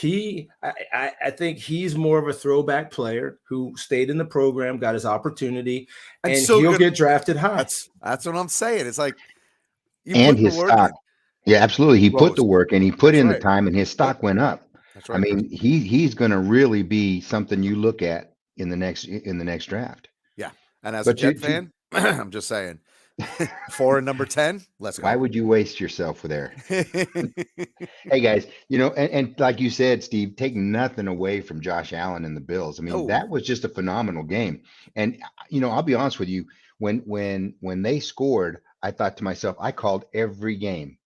I think he's more of a throwback player who stayed in the program, got his opportunity, and so he'll get drafted high. That's what I'm saying. It's like, and his stock. Yeah, absolutely. He put the work and he put in the time, and his stock went up. That's right. I mean, he's going to really be something you look at in the next draft. Yeah, and as a Jet fan, I'm just saying. 4 and number 10. Let's go. Why would you waste yourself there? Hey guys, and like you said, Steve, take nothing away from Josh Allen and the Bills. I mean, that was just a phenomenal game. And I'll be honest with you, when they scored, I thought to myself, I called every game.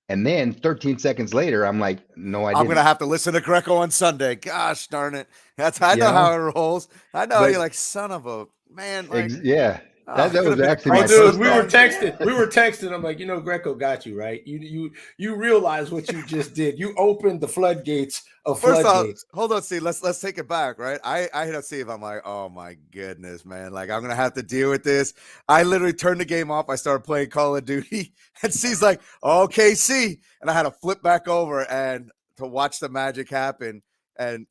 And then 13 seconds later, I'm like, no, I didn't. I'm going to have to listen to Greco on Sunday. Gosh darn it. I know how it rolls. I know you're like, son of a. man. Like, yeah. That was actually my dude, first we were thought. texting. I'm like, Greco got you, right? You realize what you just did. You opened the floodgates of First floodgates. off, hold on, Steve. Let's take it back, right? I hit up Steve. I'm like, oh my goodness, man. Like, I'm gonna have to deal with this. I literally turned the game off. I started playing Call of Duty, and Steve's like, oh, KC, and I had to flip back over and to watch the magic happen, and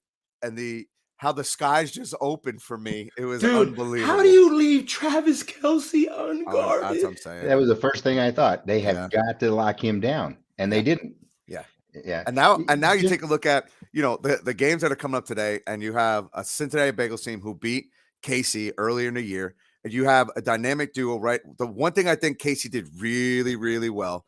how the skies just opened for me. It was unbelievable. How do you leave Travis Kelce unguarded? That's what I'm saying. That was the first thing I thought. They have got to lock him down, and they didn't. Yeah. Yeah. And now you take a look at, the games that are coming up today, and you have a Cincinnati Bengals team who beat KC earlier in the year, and you have a dynamic duo, right? The one thing I think KC did really, really well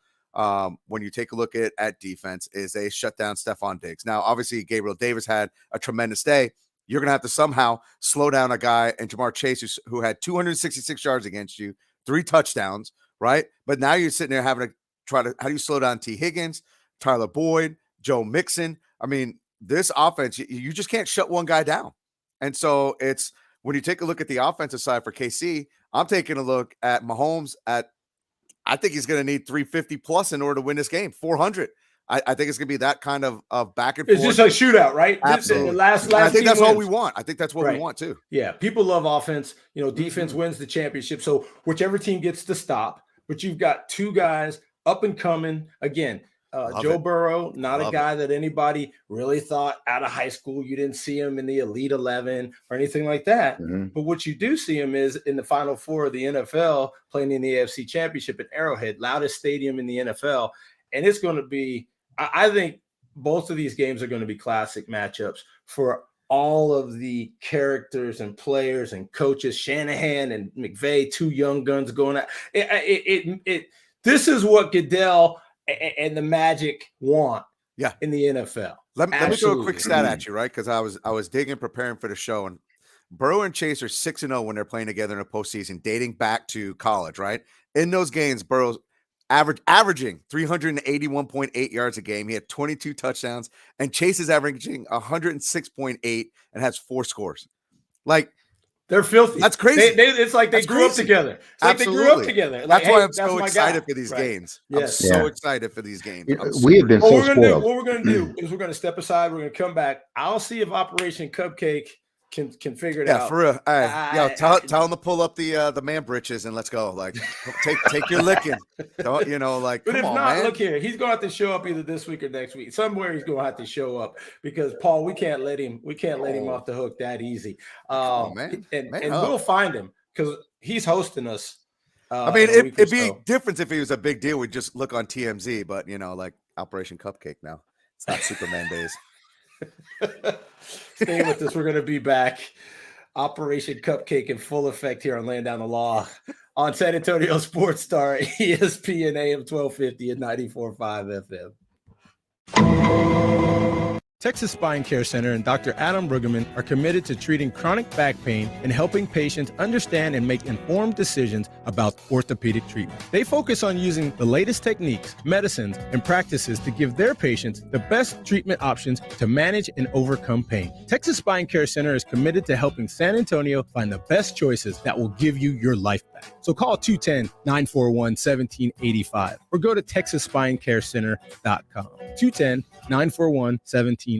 when you take a look at defense is they shut down Stephon Diggs. Now, obviously, Gabriel Davis had a tremendous day. You're going to have to somehow slow down a guy and Jamar Chase who had 266 yards against you, 3 touchdowns, right? But now you're sitting there having to how do you slow down T. Higgins, Tyler Boyd, Joe Mixon? I mean, this offense, you just can't shut one guy down. And so it's when you take a look at the offensive side for KC, I'm taking a look at Mahomes I think he's going to need 350 plus in order to win this game, 400. I think it's going to be that kind of back and forth. It's just a shootout, right? Absolutely. I think that's all we want. I think that's what we want too. Yeah, people love offense. Defense wins the championship. So whichever team gets to stop, but you've got 2 guys up and coming. Again, Joe Burrow, not a guy that anybody really thought out of high school. You didn't see him in the Elite 11 or anything like that. Mm-hmm. But what you do see him is in the Final Four of the NFL, playing in the AFC Championship at Arrowhead, loudest stadium in the NFL. And it's going to be, I think both of these games are going to be classic matchups for all of the characters and players and coaches. Shanahan and McVay, 2 young guns going out. This is what Goodell and the Magic want in the NFL. Let me throw a quick stat at you, right? Because I was digging, preparing for the show, and Burrow and Chase are 6-0 when they're playing together in a postseason, dating back to college, right? In those games, Burrow's averaging 381.8 yards a game. He had 22 touchdowns, and Chase is averaging 106.8 and has 4 scores. Like, they're filthy. That's crazy. It's like they grew up together. It's like they grew up together. Like, that's why I'm so excited for these games. Yes. I'm so excited for these games. We have been so spoiled. What we're going to do is we're going to step aside. We're going to come back. I'll see if Operation Cupcake can figure it out. Yeah, for real. All right. Tell them to pull up the man britches and let's go. Like, take your licking. Don't, like. But if not, man. Look here. He's going to have to show up either this week or next week. Somewhere he's going to have to show up because Paul, we can't let him off the hook that easy. Man. And we'll find him because he's hosting us. I mean, it'd be different if he was a big deal. We'd just look on TMZ, but like Operation Cupcake now. It's not Superman days. Stay with us. We're going to be back. Operation Cupcake in full effect here on Laying Down the Law on San Antonio Sports Star, ESPN AM 1250 and 94.5 FM. Texas Spine Care Center and Dr. Adam Brueggemann are committed to treating chronic back pain and helping patients understand and make informed decisions about orthopedic treatment. They focus on using the latest techniques, medicines, and practices to give their patients the best treatment options to manage and overcome pain. Texas Spine Care Center is committed to helping San Antonio find the best choices that will give you your life back. So call 210-941-1785 or go to texasspinecarecenter.com. 210-941-1785.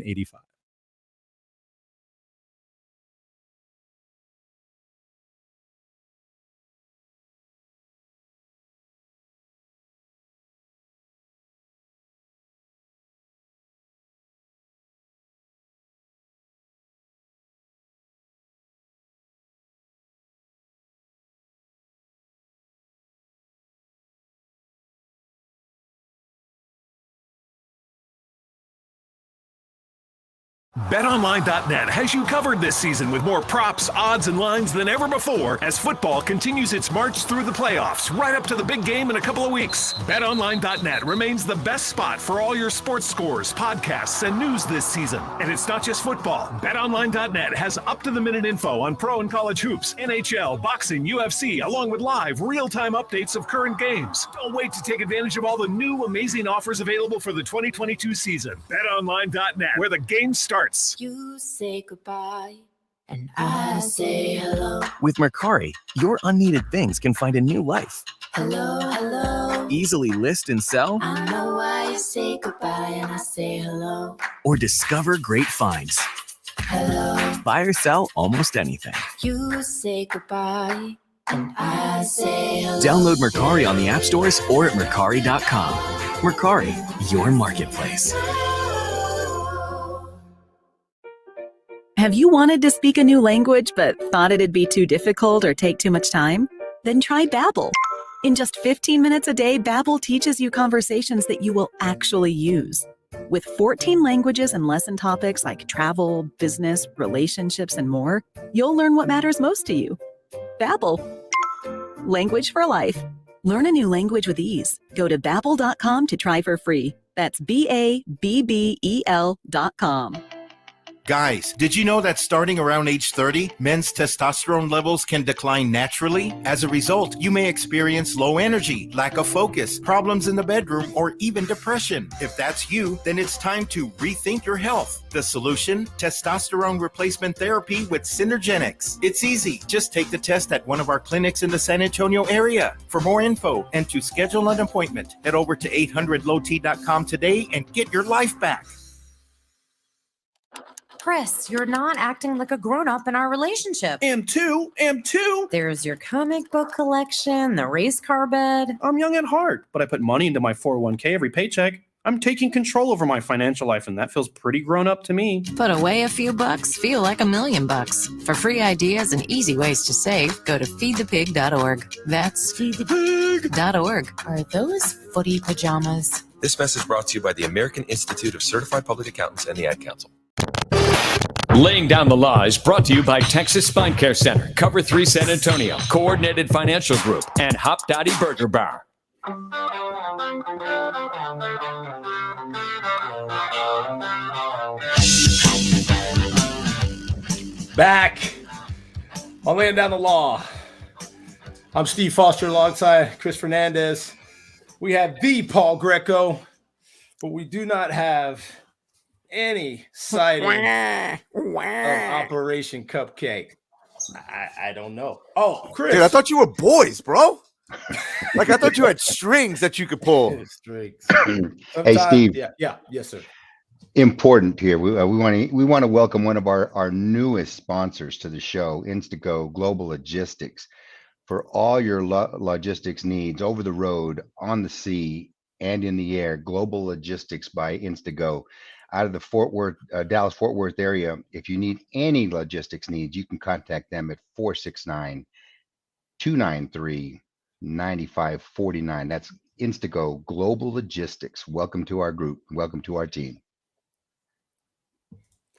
BetOnline.net has you covered this season with more props, odds, and lines than ever before as football continues its march through the playoffs right up to the big game in a couple of weeks. BetOnline.net remains the best spot for all your sports scores, podcasts, and news this season. And it's not just football. BetOnline.net has up-to-the-minute info on pro and college hoops, NHL, boxing, UFC, along with live, real-time updates of current games. Don't wait to take advantage of all the new, amazing offers available for the 2022 season. BetOnline.net, where the game starts. You say goodbye and I say hello. With Mercari, your unneeded things can find a new life. Hello, hello. Easily list and sell, I know why you say goodbye and I say hello. or discover great finds. Hello. Buy or sell almost anything. You say goodbye and I say hello. Download Mercari on the app stores or at Mercari.com. Mercari, your marketplace. Have you wanted to speak a new language but thought it'd be too difficult or take too much time? Then try Babbel. In just 15 minutes a day, Babbel teaches you conversations that you will actually use. With 14 languages and lesson topics like travel, business, relationships, and more, you'll learn what matters most to you. Babbel. Language for life. Learn a new language with ease. Go to Babbel.com to try for free. That's BABBEL.com. Guys, did you know that starting around age 30, men's testosterone levels can decline naturally? As a result, you may experience low energy, lack of focus, problems in the bedroom, or even depression. If that's you, then it's time to rethink your health. The solution? Testosterone replacement therapy with Synergenics. It's easy. Just take the test at one of our clinics in the San Antonio area. For more info and to schedule an appointment, head over to 800lowt.com today and get your life back. Chris, you're not acting like a grown-up in our relationship. Am too. There's your comic book collection, the race car bed. I'm young at heart, but I put money into my 401k every paycheck. I'm taking control over my financial life, and that feels pretty grown up to me. Put away a few bucks, feel like $1 million. For free ideas and easy ways to save, go to feedthepig.org. That's feedthepig.org. Are those footy pajamas? This message brought to you by the American Institute of Certified Public Accountants and the Ad Council. Laying Down the Law is brought to you by Texas Spine Care Center, Cover 3 San Antonio, Coordinated Financial Group, and Hop Dottie Burger Bar. Back on Laying Down the Law. I'm Steve Foster alongside Chris Fernandez. We have the Paul Greco, but we do not have any sighting of Operation Cupcake. I don't know. Oh, Chris. Dude, I thought you were boys, bro. Like, I thought you had strings that you could pull. Strings. Hey, Steve. Yeah. Yes, sir. Important here. We want to welcome one of our newest sponsors to the show, Instago Global Logistics, for all your logistics needs over the road, on the sea, and in the air. Global Logistics by Instago. Out of the Dallas-Fort Worth area, if you need any logistics needs, you can contact them at 469-293-9549. That's Instago Global Logistics. Welcome to our group. Welcome to our team.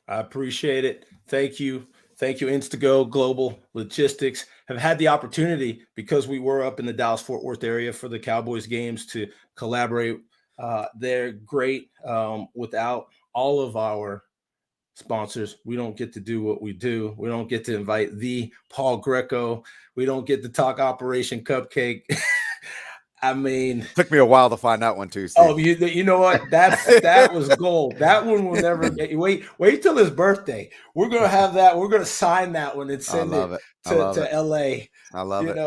I appreciate it. Thank you. Thank you, Instago Global Logistics. Have had the opportunity, because we were up in the Dallas-Fort Worth area for the Cowboys games, to collaborate. They're great. Without all of our sponsors, we don't get to do what we do. We don't get to invite the Paul Greco. We don't get to talk Operation Cupcake. I mean, took me a while to find that one too, Steve. Oh, you know what? That was gold. That one will never get. Wait till his birthday. We're gonna have that. We're gonna sign that one and send it to LA. I love it.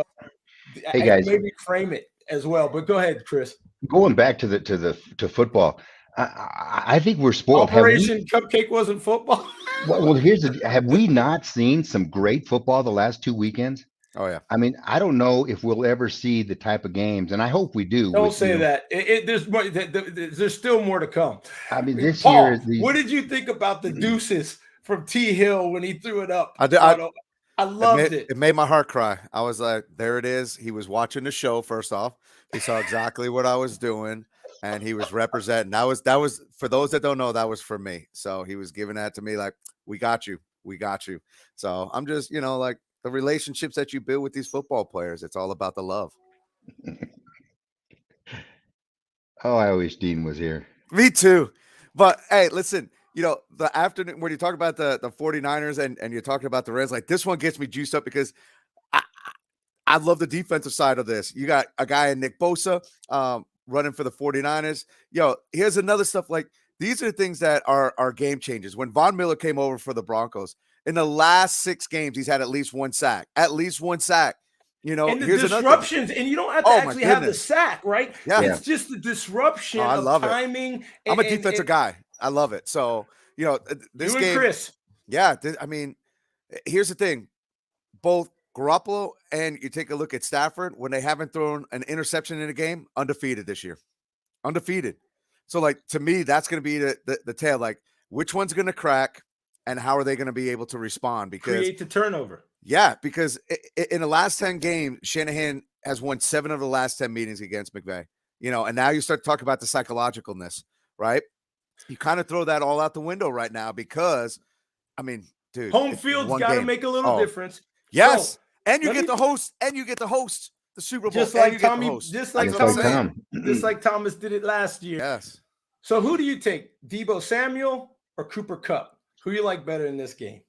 Hey guys, maybe frame it as well. But go ahead, Chris. Going back to football, I think we're spoiled. Operation Cupcake wasn't football. Well, have we not seen some great football the last 2 weekends? Oh yeah. I mean, I don't know if we'll ever see the type of games, and I hope we do. Don't say that. There's still more to come. I mean, this Paul, year. What did you think about the deuces from T. Hill when he threw it up? I loved it. It made my heart cry. I was like, there it is. He was watching the show. First off, he saw exactly what I was doing, and he was representing. That was for those that don't know, that was for me. So he was giving that to me like, we got you. So I'm just, like, the relationships that you build with these football players, it's all about the love. Oh, I wish Dean was here. Me too. But hey, listen, the afternoon when you talk about the 49ers and you're talking about the Reds, like, this one gets me juiced up because I love the defensive side of this. You got a guy in Nick Bosa running for the 49ers. Here's another stuff. Like, these are things that are game changers. When Von Miller came over for the Broncos, In the last 6 games, he's had at least 1 sack. At least 1 sack. You know, and the here's disruptions, and you don't have to actually have the sack, right? Yeah. It's just the disruption of timing. I'm a defensive guy. I love it. So, you know, this you game, and Chris. Yeah, I mean, here's the thing. Both Garoppolo and you take a look at Stafford, when they haven't thrown an interception in a game, undefeated this year. Undefeated. So, like, to me, that's going to be the tale. Like, which one's going to crack and how are they going to be able to respond? Because create the turnover. Yeah, because in the last 10 games, Shanahan has won 7 of the last 10 meetings against McVay. You know, and now you start talking about the psychologicalness, right? You kind of throw that all out the window right now because, I mean, dude, home field's got to make a little difference. Yes, so, and you get the host, the Super Bowl, just like Tommy, just like Thomas did it last year. Yes. So who do you take, Deebo Samuel or Cooper Kupp? Who you like better in this game?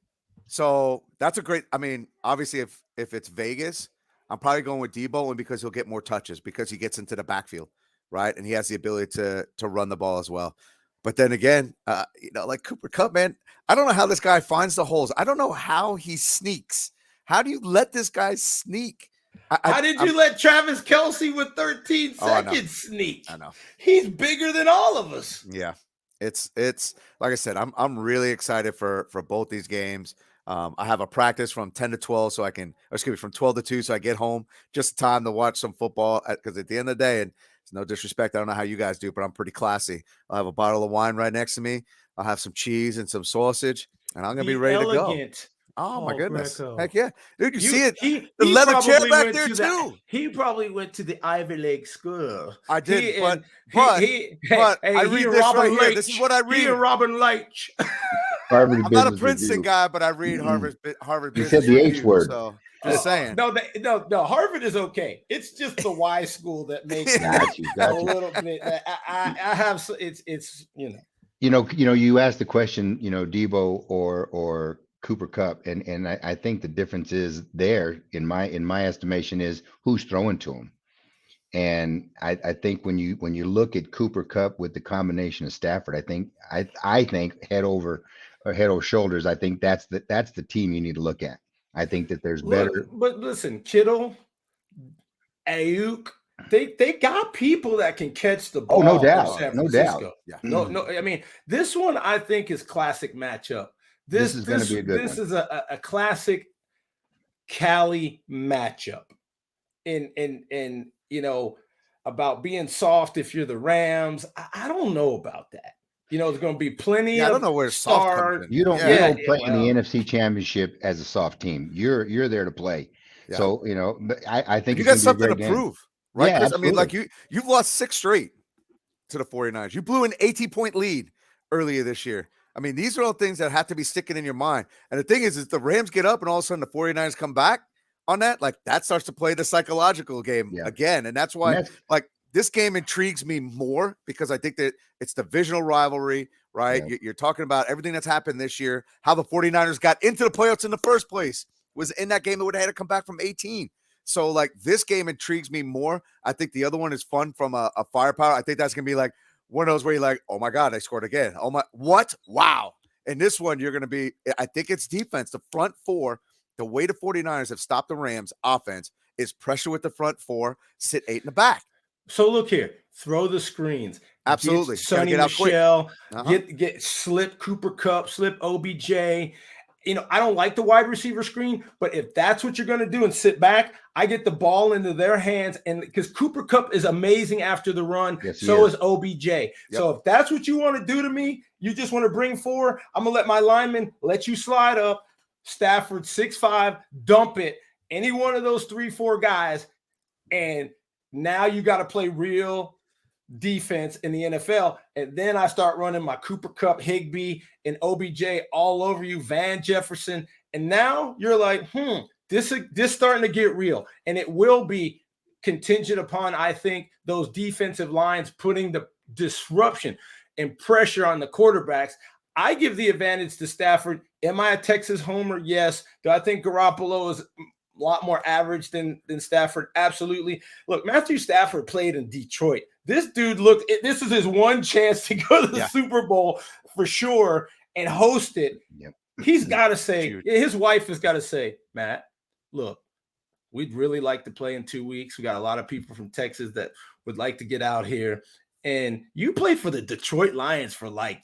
So that's a great. I mean, obviously, if it's Vegas, I'm probably going with Deebo, only because he'll get more touches because he gets into the backfield, right, and he has the ability to run the ball as well. But then again, you know, like Cooper Kupp, man, I don't know how this guy finds the holes. I don't know how he sneaks. How do you let this guy sneak? How did you let Travis Kelce with 13 seconds sneak? I know. He's bigger than all of us. Yeah. It's like I said, I'm really excited for both these games. I have a practice from 10 to 12 from 12 to 2 so I get home just time to watch some football because at the end of the day, and it's no disrespect, I don't know how you guys do, but I'm pretty classy. I'll have a bottle of wine right next to me. I'll have some cheese and some sausage, and I'm going to be ready to go. Oh, my goodness. Greco. Heck yeah. Dude, you see it? The leather chair back there, too. He probably went to the Ivy League school. I did, but I read this right here. This is what I read. He and Robin Leitch. Harvard I'm not a Business Princeton Review. guy, but I read Harvard He Business said the H Review, word. So just saying. No, Harvard is okay. It's just the Y school that makes it Got a you. little bit. I have it's you know. You asked the question, Debo or Cooper Kupp, and I think the difference is there in my estimation is who's throwing to him. And I think when you look at Cooper Kupp with the combination of Stafford, I think head over shoulders, I think that's the team you need to look at. I think that there's better. But listen, Kittle, Ayuk, they got people that can catch the ball. Oh, no doubt. San No Francisco. doubt. Yeah. No. I mean, this one I think is classic matchup. This is going to be a good one. This is a classic Cali matchup. And about being soft if you're the Rams. I don't know about that. There's going to be plenty of I don't know where soft comes in. You don't play in the NFC Championship as a soft team. You're there to play. Yeah. So, I think you it's got gonna be a something great to game. prove, right? Yeah, 'Cause, I mean, like absolutely. you've lost 6 straight to the 49ers. You blew an 18-point lead earlier this year. I mean, these are all things that have to be sticking in your mind. And the thing is the Rams get up and all of a sudden the 49ers come back on that, like that starts to play the psychological game again. And that's why this game intrigues me more because I think that it's divisional rivalry, right? Yeah. You're talking about everything that's happened this year, how the 49ers got into the playoffs in the first place. Was in that game, it would have had to come back from 18. So, like, this game intrigues me more. I think the other one is fun from a firepower. I think that's going to be like one of those where you're like, oh, my God, they scored again. Oh, my, what? Wow. And this one, you're going to be, I think it's defense. The front four, the way the 49ers have stopped the Rams offense is pressure with the front four, sit 8 in the back. So look here, throw the screens. Absolutely. Get Sonny Get out quick. Michel, get slip Cooper Kupp, slip OBJ. I don't like the wide receiver screen, but if that's what you're going to do and sit back, I get the ball into their hands. And because Cooper Kupp is amazing after the run, so is OBJ. Yep. So if that's what you want to do to me, you just want to bring 4, I'm going to let my lineman let you slide up. Stafford 6'5", dump it. Any one of those 3-4 guys. And now you got to play real defense in the NFL. And then I start running my Cooper Kupp, Higbee, and OBJ all over you, Van Jefferson. And now you're like, this starting to get real. And it will be contingent upon, I think, those defensive lines putting the disruption and pressure on the quarterbacks. I give the advantage to Stafford. Am I a Texas homer? Yes. Do I think Garoppolo is a lot more average than Stafford? Absolutely. Look, Matthew Stafford played in Detroit. This dude this is his one chance to go to the Super Bowl for sure and host it. Yep. he's got to say, his wife has got to say, Matt, look, we'd really like to play in 2 weeks. We got a lot of people from Texas that would like to get out here. And you played for the Detroit Lions for like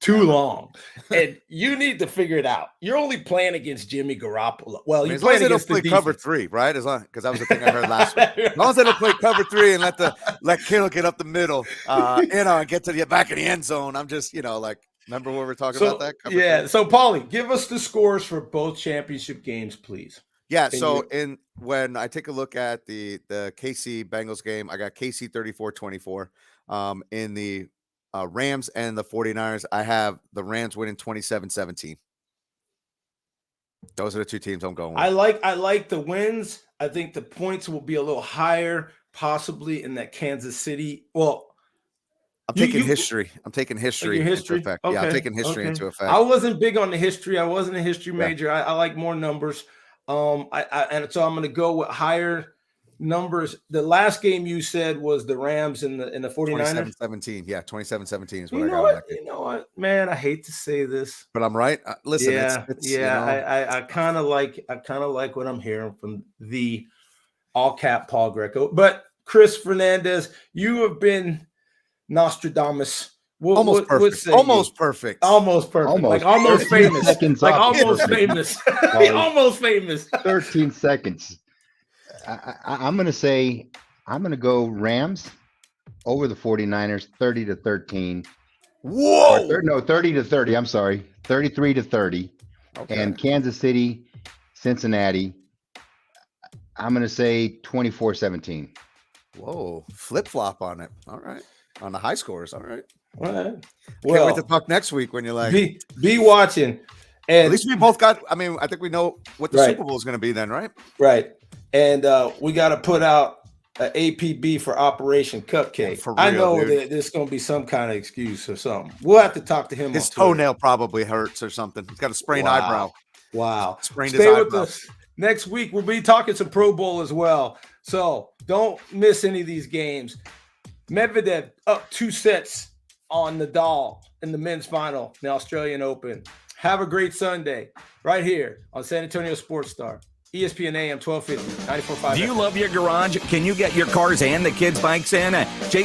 too long. And you need to figure it out. You're only playing against Jimmy Garoppolo. Well, you're playing against the cover 3, right? As long because that was the thing I heard last week. As long as they don't play cover 3 and let Kittle get up the middle, and get to the back of the end zone. I'm just, like, remember when we were talking about that? Cover 3? So Paulie, give us the scores for both championship games, please. Yeah, when I take a look at the KC Bengals game, I got KC 34-24. In the Rams and the 49ers, I have the Rams winning 27-17. Those are the two teams I'm going with. I like the wins. I think the points will be a little higher, possibly in that Kansas City. Well, I'm taking history. I'm taking history into effect. Okay. Yeah, I'm taking history into effect. I wasn't big on the history. I wasn't a history major. I like more numbers. So I'm going to go with higher numbers. The last game you said was the Rams and the 49ers. 27-17. Yeah, 27-17 is what you I know got. What? You know what, man? I hate to say this, but I'm right. Listen, I kind of like what I'm hearing from the all cap Paul Greco. But Chris Fernandez, you have been Nostradamus. Almost perfect. Almost perfect. Like almost famous. Like almost famous. Almost famous. 13 seconds. I'm going to go Rams over the 49ers 30-13. Whoa. 30-30. I'm sorry. 33-30. Okay. And Kansas City, Cincinnati, I'm going to say 24-17. Whoa. Flip-flop on it. All right. On the high scores. All right. All right. Well, can't wait to talk next week when you're like be watching. And at least we both got. I mean, I think we know what the Super Bowl is going to be then, right? Right. And we got to put out an APB for Operation Cupcake. For real, I know dude. that there's going to be some kind of excuse or something. We'll have to talk to him. His toenail probably hurts or something. He's got a sprained eyebrow. Wow. Sprained Stay his with eyebrow. us. Next week we'll be talking some Pro Bowl as well. So don't miss any of these games. Medvedev up 2 sets on Nadal in the men's final, the Australian Open. Have a great Sunday right here on San Antonio Sports Star, ESPN AM 1250, 94.5. Do you love your garage? Can you get your cars and the kids' bikes in? Jason